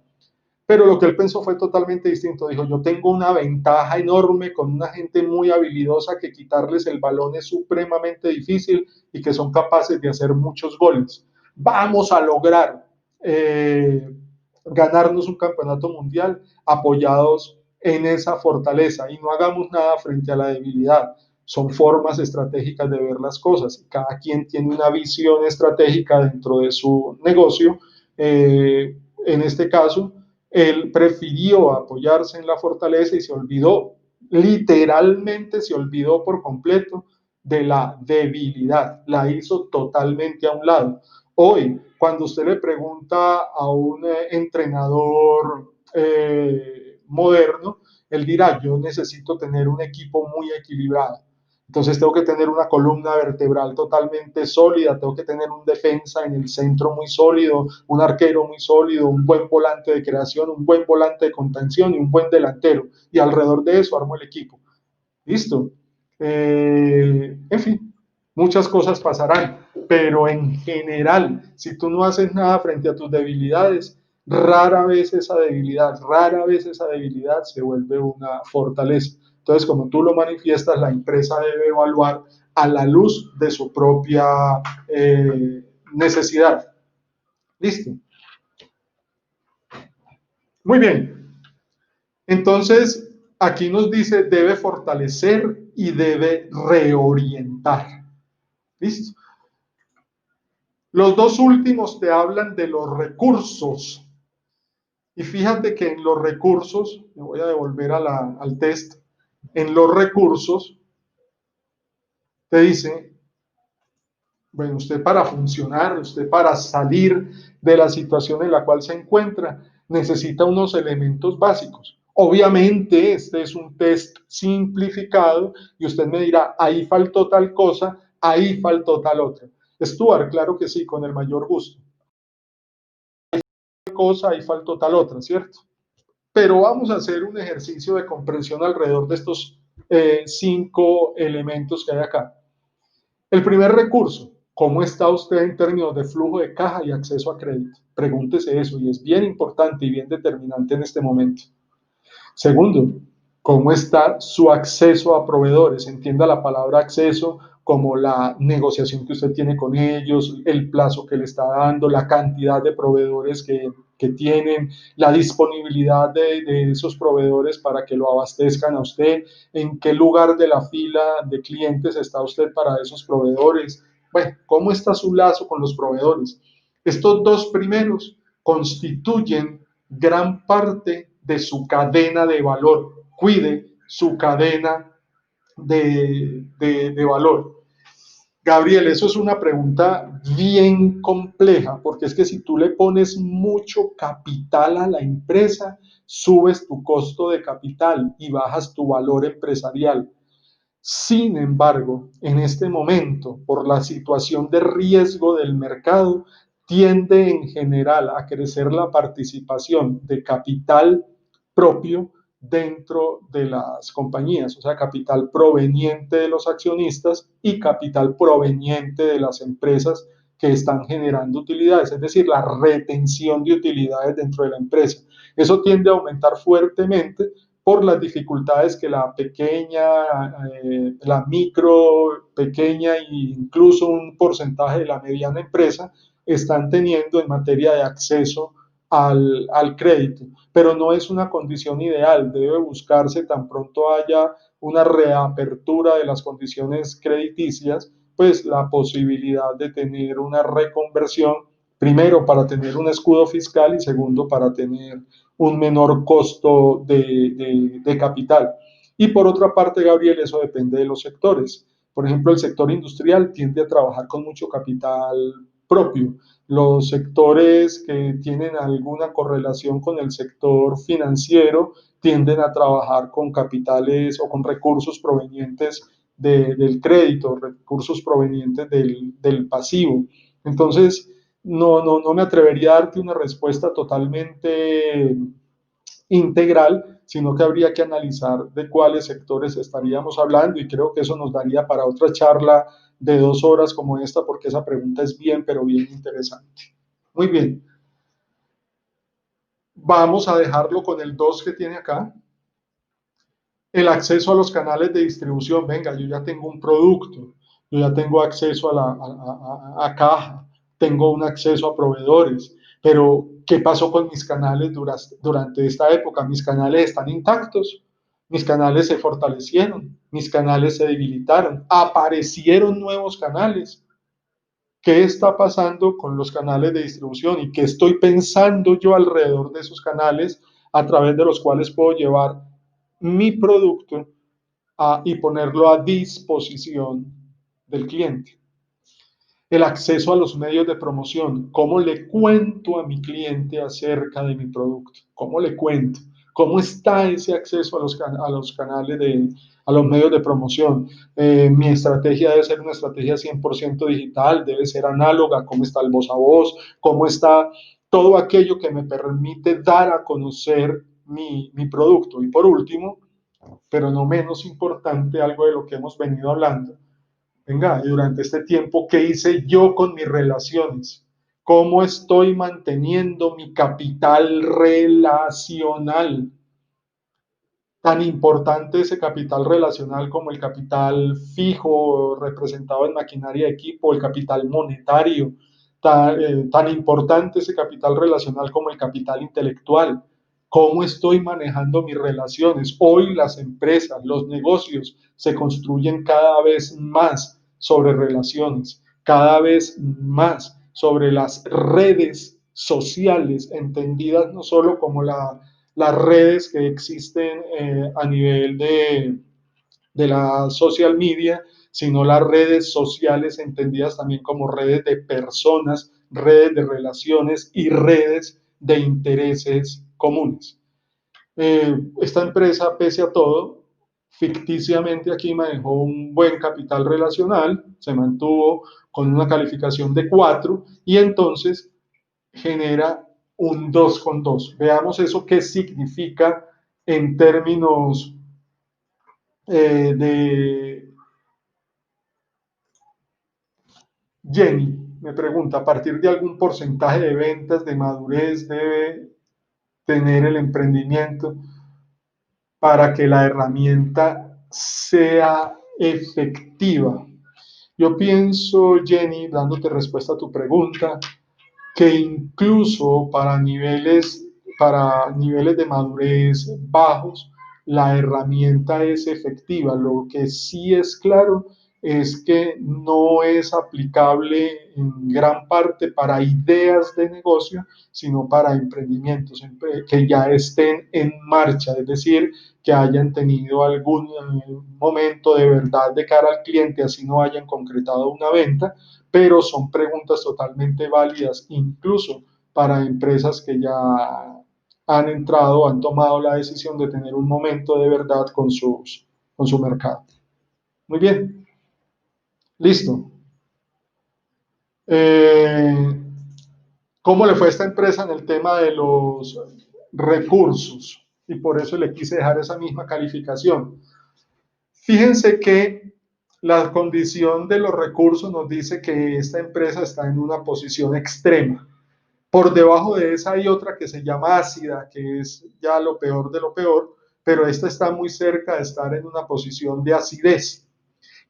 Pero lo que él pensó fue totalmente distinto. Dijo, yo tengo una ventaja enorme con una gente muy habilidosa que quitarles el balón es supremamente difícil y que son capaces de hacer muchos goles. Vamos a lograr ganarnos un campeonato mundial apoyados en esa fortaleza y no hagamos nada frente a la debilidad. Son formas estratégicas de ver las cosas. Cada quien tiene una visión estratégica dentro de su negocio. En este caso, él prefirió apoyarse en la fortaleza y se olvidó, literalmente se olvidó por completo de la debilidad, la hizo totalmente a un lado. Hoy, cuando usted le pregunta a un entrenador moderno, él dirá, yo necesito tener un equipo muy equilibrado. Entonces tengo que tener una columna vertebral totalmente sólida, tengo que tener un defensa en el centro muy sólido, un arquero muy sólido, un buen volante de creación, un buen volante de contención y un buen delantero. Y alrededor de eso armo el equipo. ¿Listo? En fin, muchas cosas pasarán, pero en general, si tú no haces nada frente a tus debilidades, rara vez esa debilidad se vuelve una fortaleza. Entonces, como tú lo manifiestas, la empresa debe evaluar a la luz de su propia necesidad. Listo. Muy bien. Entonces, aquí nos dice, debe fortalecer y debe reorientar. ¿Listo? Los dos últimos te hablan de los recursos. Y fíjate que en los recursos, me voy a devolver al test, en los recursos te dice, bueno, usted para funcionar, usted para salir de la situación en la cual se encuentra, necesita unos elementos básicos. Obviamente, este es un test simplificado y usted me dirá, ahí faltó tal cosa, ahí faltó tal otra. Stuart, claro que sí, con el mayor gusto. Tal cosa, ahí faltó tal otra, ¿cierto? Pero vamos a hacer un ejercicio de comprensión alrededor de estos 5 elementos que hay acá. El primer recurso, ¿cómo está usted en términos de flujo de caja y acceso a crédito? Pregúntese eso y es bien importante y bien determinante en este momento. Segundo, ¿cómo está su acceso a proveedores? Entienda la palabra acceso como la negociación que usted tiene con ellos, el plazo que le está dando, la cantidad de proveedores que tienen, la disponibilidad de esos proveedores para que lo abastezcan a usted, en qué lugar de la fila de clientes está usted para esos proveedores. Bueno, ¿cómo está su lazo con los proveedores? Estos dos primeros constituyen gran parte de su cadena de valor. Cuide su cadena de valor. Gabriel, eso es una pregunta bien compleja, porque es que si tú le pones mucho capital a la empresa, subes tu costo de capital y bajas tu valor empresarial. Sin embargo, en este momento, por la situación de riesgo del mercado, tiende en general a crecer la participación de capital propio dentro de las compañías, o sea, capital proveniente de los accionistas y capital proveniente de las empresas que están generando utilidades, es decir, la retención de utilidades dentro de la empresa. Eso tiende a aumentar fuertemente por las dificultades que la pequeña, la micro, pequeña e incluso un porcentaje de la mediana empresa están teniendo en materia de acceso al crédito. Pero no es una condición ideal, debe buscarse tan pronto haya una reapertura de las condiciones crediticias, pues la posibilidad de tener una reconversión, primero para tener un escudo fiscal y segundo para tener un menor costo de capital. Y por otra parte, Gabriel, eso depende de los sectores. Por ejemplo, el sector industrial tiende a trabajar con mucho capital propio. Los sectores que tienen alguna correlación con el sector financiero tienden a trabajar con capitales o con recursos provenientes del crédito, recursos provenientes del pasivo. Entonces, no me atrevería a darte una respuesta totalmente integral, sino que habría que analizar de cuáles sectores estaríamos hablando y creo que eso nos daría para otra charla de 2 horas como esta, porque esa pregunta es bien, pero bien interesante. Muy bien. Vamos a dejarlo con el 2 que tiene acá. El acceso a los canales de distribución. Venga, yo ya tengo un producto, yo ya tengo acceso a caja, tengo un acceso a proveedores, pero ¿qué pasó con mis canales durante esta época? Mis canales están intactos, mis canales se fortalecieron, mis canales se debilitaron, aparecieron nuevos canales. ¿Qué está pasando con los canales de distribución y qué estoy pensando yo alrededor de esos canales a través de los cuales puedo llevar mi producto y ponerlo a disposición del cliente? El acceso a los medios de promoción. ¿Cómo le cuento a mi cliente acerca de mi producto? ¿Cómo le cuento? ¿Cómo está ese acceso a los canales a los medios de promoción? Mi estrategia debe ser una estrategia 100% digital, debe ser análoga. ¿Cómo está el voz a voz? ¿Cómo está todo aquello que me permite dar a conocer mi producto? Y por último, pero no menos importante, algo de lo que hemos venido hablando. Venga, durante este tiempo, ¿qué hice yo con mis relaciones? ¿Cómo estoy manteniendo mi capital relacional? Tan importante ese capital relacional como el capital fijo representado en maquinaria de equipo, el capital monetario, tan importante ese capital relacional como el capital intelectual. ¿Cómo estoy manejando mis relaciones? Hoy las empresas, los negocios se construyen cada vez más sobre relaciones, cada vez más sobre las redes sociales, entendidas no solo como las redes que existen a nivel de la social media, sino las redes sociales entendidas también como redes de personas, redes de relaciones y redes de intereses comunes. Esta empresa, pese a todo, ficticiamente aquí manejó un buen capital relacional, se mantuvo con una calificación de 4 y entonces genera un 2,2. Veamos eso qué significa en términos de Jenny. Me pregunta, ¿a partir de algún porcentaje de ventas, de madurez debe tener el emprendimiento para que la herramienta sea efectiva? Yo pienso, Jenny, dándote respuesta a tu pregunta, que incluso para niveles de madurez bajos, la herramienta es efectiva. Lo que sí es claro es que no es aplicable en gran parte para ideas de negocio, sino para emprendimientos que ya estén en marcha, es decir, que hayan tenido algún momento de verdad de cara al cliente, así no hayan concretado una venta, pero son preguntas totalmente válidas, incluso para empresas que ya han entrado, han tomado la decisión de tener un momento de verdad con su mercado. Muy bien, listo. ¿Cómo le fue a esta empresa en el tema de los recursos? Y por eso le quise dejar esa misma calificación. Fíjense que la condición de los recursos nos dice que esta empresa está en una posición extrema. Por debajo de esa hay otra que se llama ácida, que es ya lo peor de lo peor, pero esta está muy cerca de estar en una posición de acidez.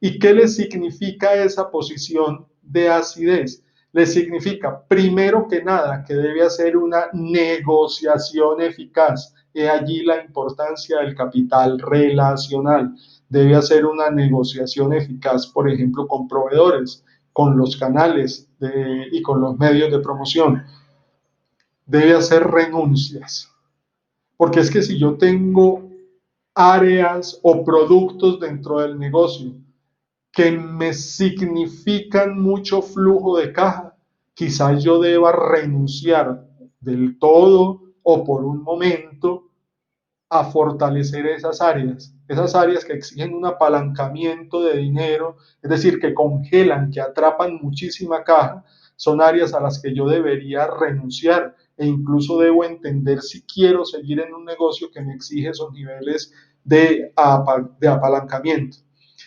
¿Y qué le significa esa posición de acidez? Le significa, primero que nada, que debe hacer una negociación eficaz. He allí la importancia del capital relacional. Debe hacer una negociación eficaz, por ejemplo, con proveedores, con los canales y con los medios de promoción. Debe hacer renuncias. Porque es que si yo tengo áreas o productos dentro del negocio que me significan mucho flujo de caja, quizás yo deba renunciar del todo o por un momento a fortalecer esas áreas que exigen un apalancamiento de dinero, es decir, que congelan, que atrapan muchísima caja, son áreas a las que yo debería renunciar e incluso debo entender si quiero seguir en un negocio que me exige esos niveles de apalancamiento.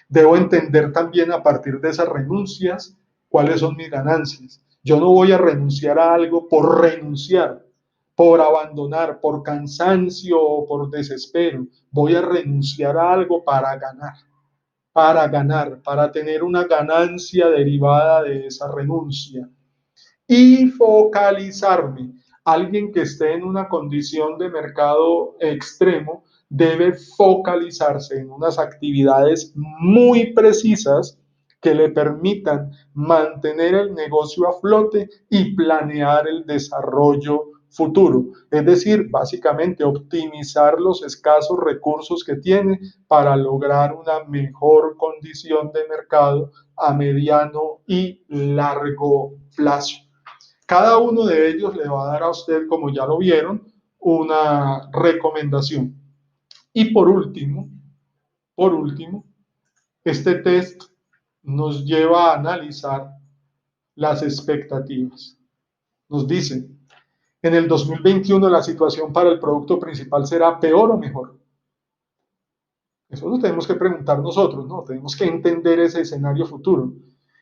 Debo entender también a partir de esas renuncias cuáles son mis ganancias. Yo no voy a renunciar a algo por renunciar, por abandonar, por cansancio o por desespero. Voy a renunciar a algo para tener una ganancia derivada de esa renuncia. Y focalizarme. Alguien que esté en una condición de mercado extremo debe focalizarse en unas actividades muy precisas que le permitan mantener el negocio a flote y planear el desarrollo futuro. Es decir, básicamente optimizar los escasos recursos que tiene para lograr una mejor condición de mercado a mediano y largo plazo. Cada uno de ellos le va a dar a usted, como ya lo vieron, una recomendación. Y por último, este test nos lleva a analizar las expectativas. Nos dice, en el 2021 la situación para el producto principal será peor o mejor. Eso lo tenemos que preguntar nosotros, ¿no? Tenemos que entender ese escenario futuro.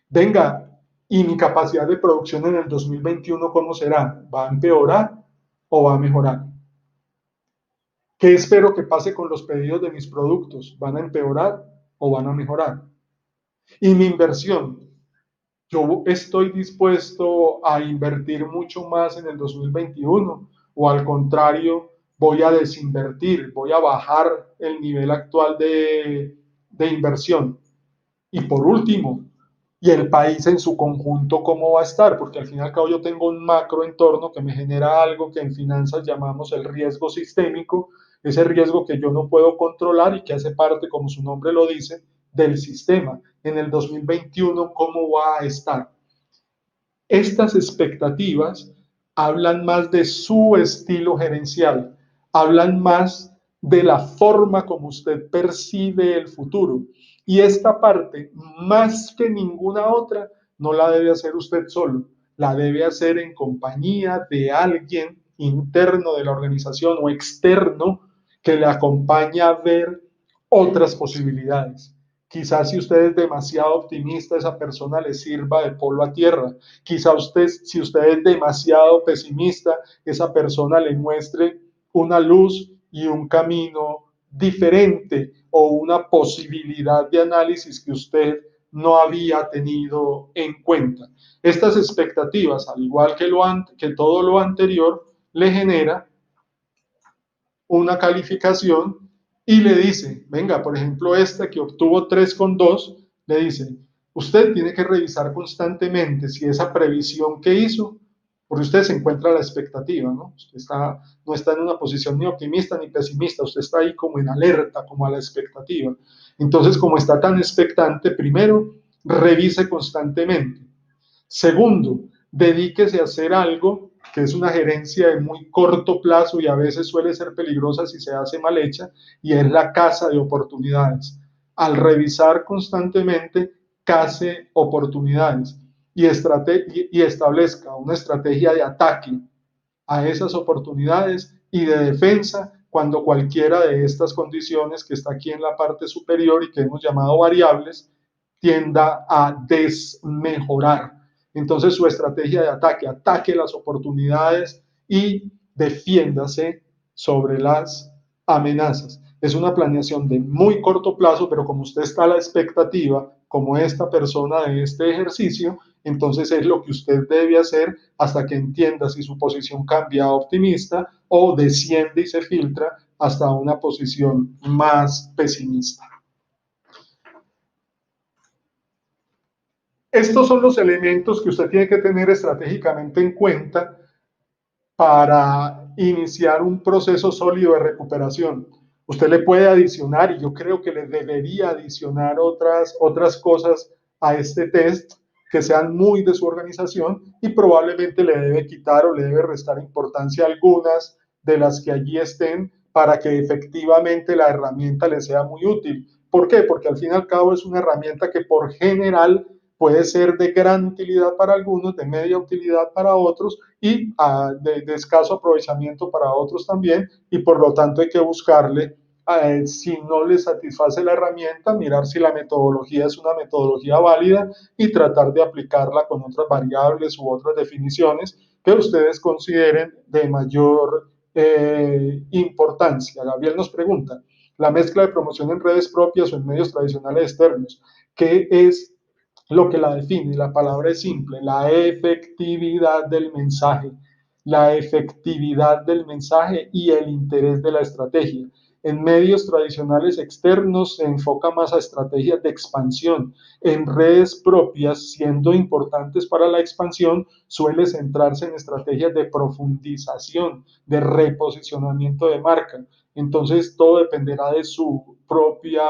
Venga, ¿y mi capacidad de producción en el 2021 cómo será? ¿Va a empeorar o va a mejorar? ¿Qué espero que pase con los pedidos de mis productos? ¿Van a empeorar o van a mejorar? Y mi inversión, ¿yo estoy dispuesto a invertir mucho más en el 2021 o al contrario, voy a desinvertir, voy a bajar el nivel actual de inversión. Y por último, y el país en su conjunto, ¿cómo va a estar? Porque al fin y al cabo yo tengo un macroentorno que me genera algo que en finanzas llamamos el riesgo sistémico, ese riesgo que yo no puedo controlar y que hace parte, como su nombre lo dice, del sistema. En el 2021, ¿cómo va a estar? Estas expectativas hablan más de su estilo gerencial, hablan más de la forma como usted percibe el futuro. Y esta parte, más que ninguna otra, no la debe hacer usted solo, la debe hacer en compañía de alguien interno de la organización o externo que le acompañe a ver otras posibilidades. Quizás si usted es demasiado optimista, esa persona le sirva de polvo a tierra. Quizá usted, si usted es demasiado pesimista, esa persona le muestre una luz y un camino diferente o una posibilidad de análisis que usted no había tenido en cuenta. Estas expectativas, al igual que todo lo anterior, le genera una calificación y le dice, venga, por ejemplo, esta que obtuvo 3,2, le dice, usted tiene que revisar constantemente si esa previsión que hizo, porque usted se encuentra a la expectativa, ¿no? No está en una posición ni optimista ni pesimista, usted está ahí como en alerta, como a la expectativa. Entonces, como está tan expectante, primero, revise constantemente. Segundo, dedíquese a hacer algo que es una gerencia de muy corto plazo y a veces suele ser peligrosa si se hace mal hecha, y es la caza de oportunidades. Al revisar constantemente, case oportunidades y establezca una estrategia de ataque a esas oportunidades y de defensa cuando cualquiera de estas condiciones que está aquí en la parte superior y que hemos llamado variables tienda a desmejorar. Entonces su estrategia de ataque, ataque las oportunidades y defiéndase sobre las amenazas. Es una planeación de muy corto plazo, pero como usted está a la expectativa, como esta persona de este ejercicio, entonces es lo que usted debe hacer hasta que entienda si su posición cambia a optimista o desciende y se filtra hasta una posición más pesimista. Estos son los elementos que usted tiene que tener estratégicamente en cuenta para iniciar un proceso sólido de recuperación. Usted le puede adicionar, y yo creo que le debería adicionar otras cosas a este test que sean muy de su organización, y probablemente le debe quitar o le debe restar importancia a algunas de las que allí estén para que efectivamente la herramienta le sea muy útil. ¿Por qué? Porque al fin y al cabo es una herramienta que por general puede ser de gran utilidad para algunos, de media utilidad para otros y de escaso aprovechamiento para otros también, y por lo tanto hay que buscarle, si no le satisface la herramienta, mirar si la metodología es una metodología válida y tratar de aplicarla con otras variables u otras definiciones que ustedes consideren de mayor importancia. Gabriel nos pregunta, la mezcla de promoción en redes propias o en medios tradicionales externos, ¿qué es lo que la define? La palabra es simple, la efectividad del mensaje, la efectividad del mensaje y el interés de la estrategia. En medios tradicionales externos se enfoca más a estrategias de expansión. En redes propias, siendo importantes para la expansión, suele centrarse en estrategias de profundización, de reposicionamiento de marca. Entonces, todo dependerá de su propia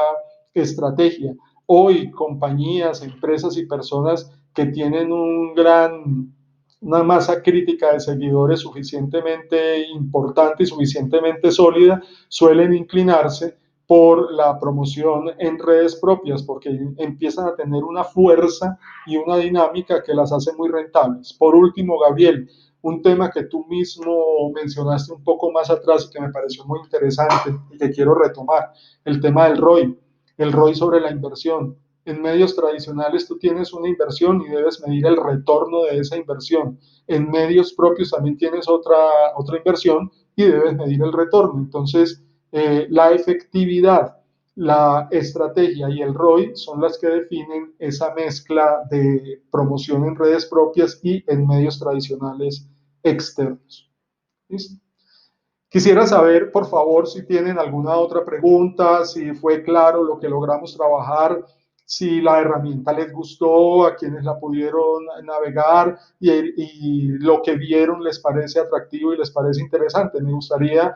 estrategia. Hoy compañías, empresas y personas que tienen una masa crítica de seguidores suficientemente importante y suficientemente sólida suelen inclinarse por la promoción en redes propias porque empiezan a tener una fuerza y una dinámica que las hace muy rentables. Por último, Gabriel, un tema que tú mismo mencionaste un poco más atrás y que me pareció muy interesante y que quiero retomar, el tema del ROI. El ROI sobre la inversión. En medios tradicionales tú tienes una inversión y debes medir el retorno de esa inversión. En medios propios también tienes otra inversión y debes medir el retorno. Entonces, la efectividad, la estrategia y el ROI son las que definen esa mezcla de promoción en redes propias y en medios tradicionales externos. ¿Listo? Quisiera saber, por favor, si tienen alguna otra pregunta, si fue claro lo que logramos trabajar, si la herramienta les gustó, a quienes la pudieron navegar y lo que vieron les parece atractivo y les parece interesante. Me gustaría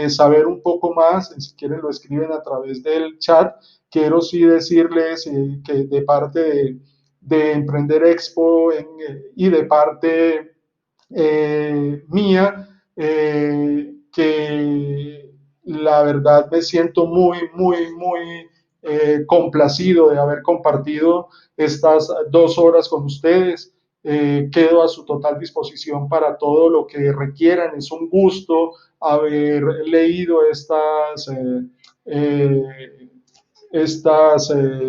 saber un poco más, si quieren lo escriben a través del chat. Quiero sí decirles que de parte de Emprender Expo y de parte mía, que la verdad me siento muy complacido de haber compartido estas 2 horas con ustedes. Quedo a su total disposición para todo lo que requieran. Es un gusto haber leído estas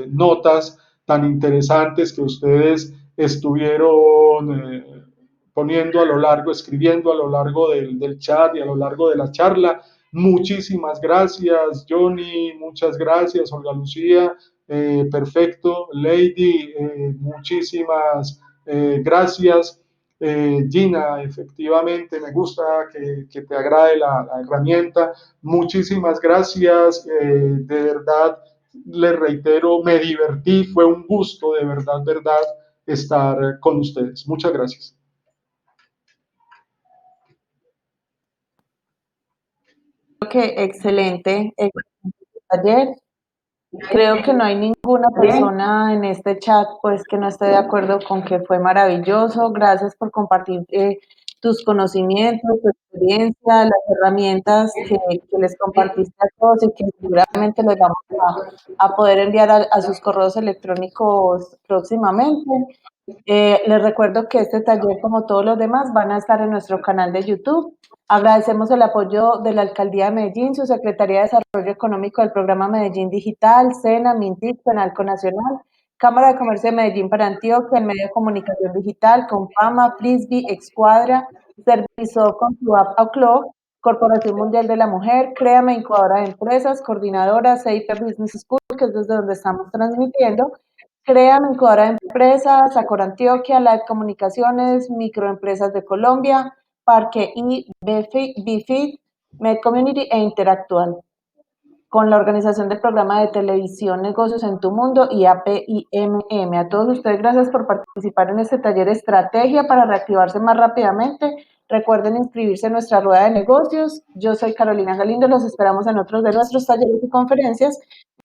notas tan interesantes que ustedes estuvieron poniendo a lo largo, escribiendo a lo largo del chat y a lo largo de la charla. Muchísimas gracias, Johnny, muchas gracias, Olga Lucía, perfecto, Lady, muchísimas gracias. Gina, efectivamente, me gusta que te agrade la herramienta. Muchísimas gracias, de verdad, les reitero, me divertí, fue un gusto, de verdad, estar con ustedes. Muchas gracias. Que excelente, excelente taller. Creo que no hay ninguna persona en este chat pues que no esté de acuerdo con que fue maravilloso. Gracias por compartir tus conocimientos, tu experiencia, las herramientas que les compartiste a todos y que seguramente les vamos a poder enviar a sus correos electrónicos próximamente. Les recuerdo que este taller, como todos los demás, van a estar en nuestro canal de YouTube. Agradecemos el apoyo de la Alcaldía de Medellín, su Secretaría de Desarrollo Económico del Programa Medellín Digital, SENA, Mintic, Penalco Nacional, Cámara de Comercio de Medellín para Antioquia, el medio de comunicación digital, Compama, Frisbee, Excuadra, Serviso con su app Outlook, Corporación Mundial de la Mujer, Créame, Incubadora de Empresas, Coordinadora, CIP Business School, que es desde donde estamos transmitiendo, Créame, Incubadora de Empresas, Acor Antioquia, Live Comunicaciones, Microempresas de Colombia, Parque y BFIT, Med Community e Interactual, con la organización del programa de televisión Negocios en tu Mundo y APIMM. A todos ustedes, gracias por participar en este taller Estrategia para reactivarse más rápidamente. Recuerden inscribirse en nuestra rueda de negocios. Yo soy Carolina Galindo, los esperamos en otros de nuestros talleres y conferencias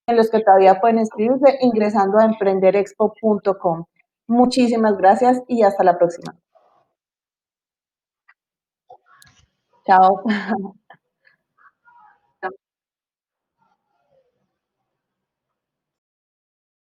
en los que todavía pueden inscribirse ingresando a emprenderexpo.com. Muchísimas gracias y hasta la próxima. Chao.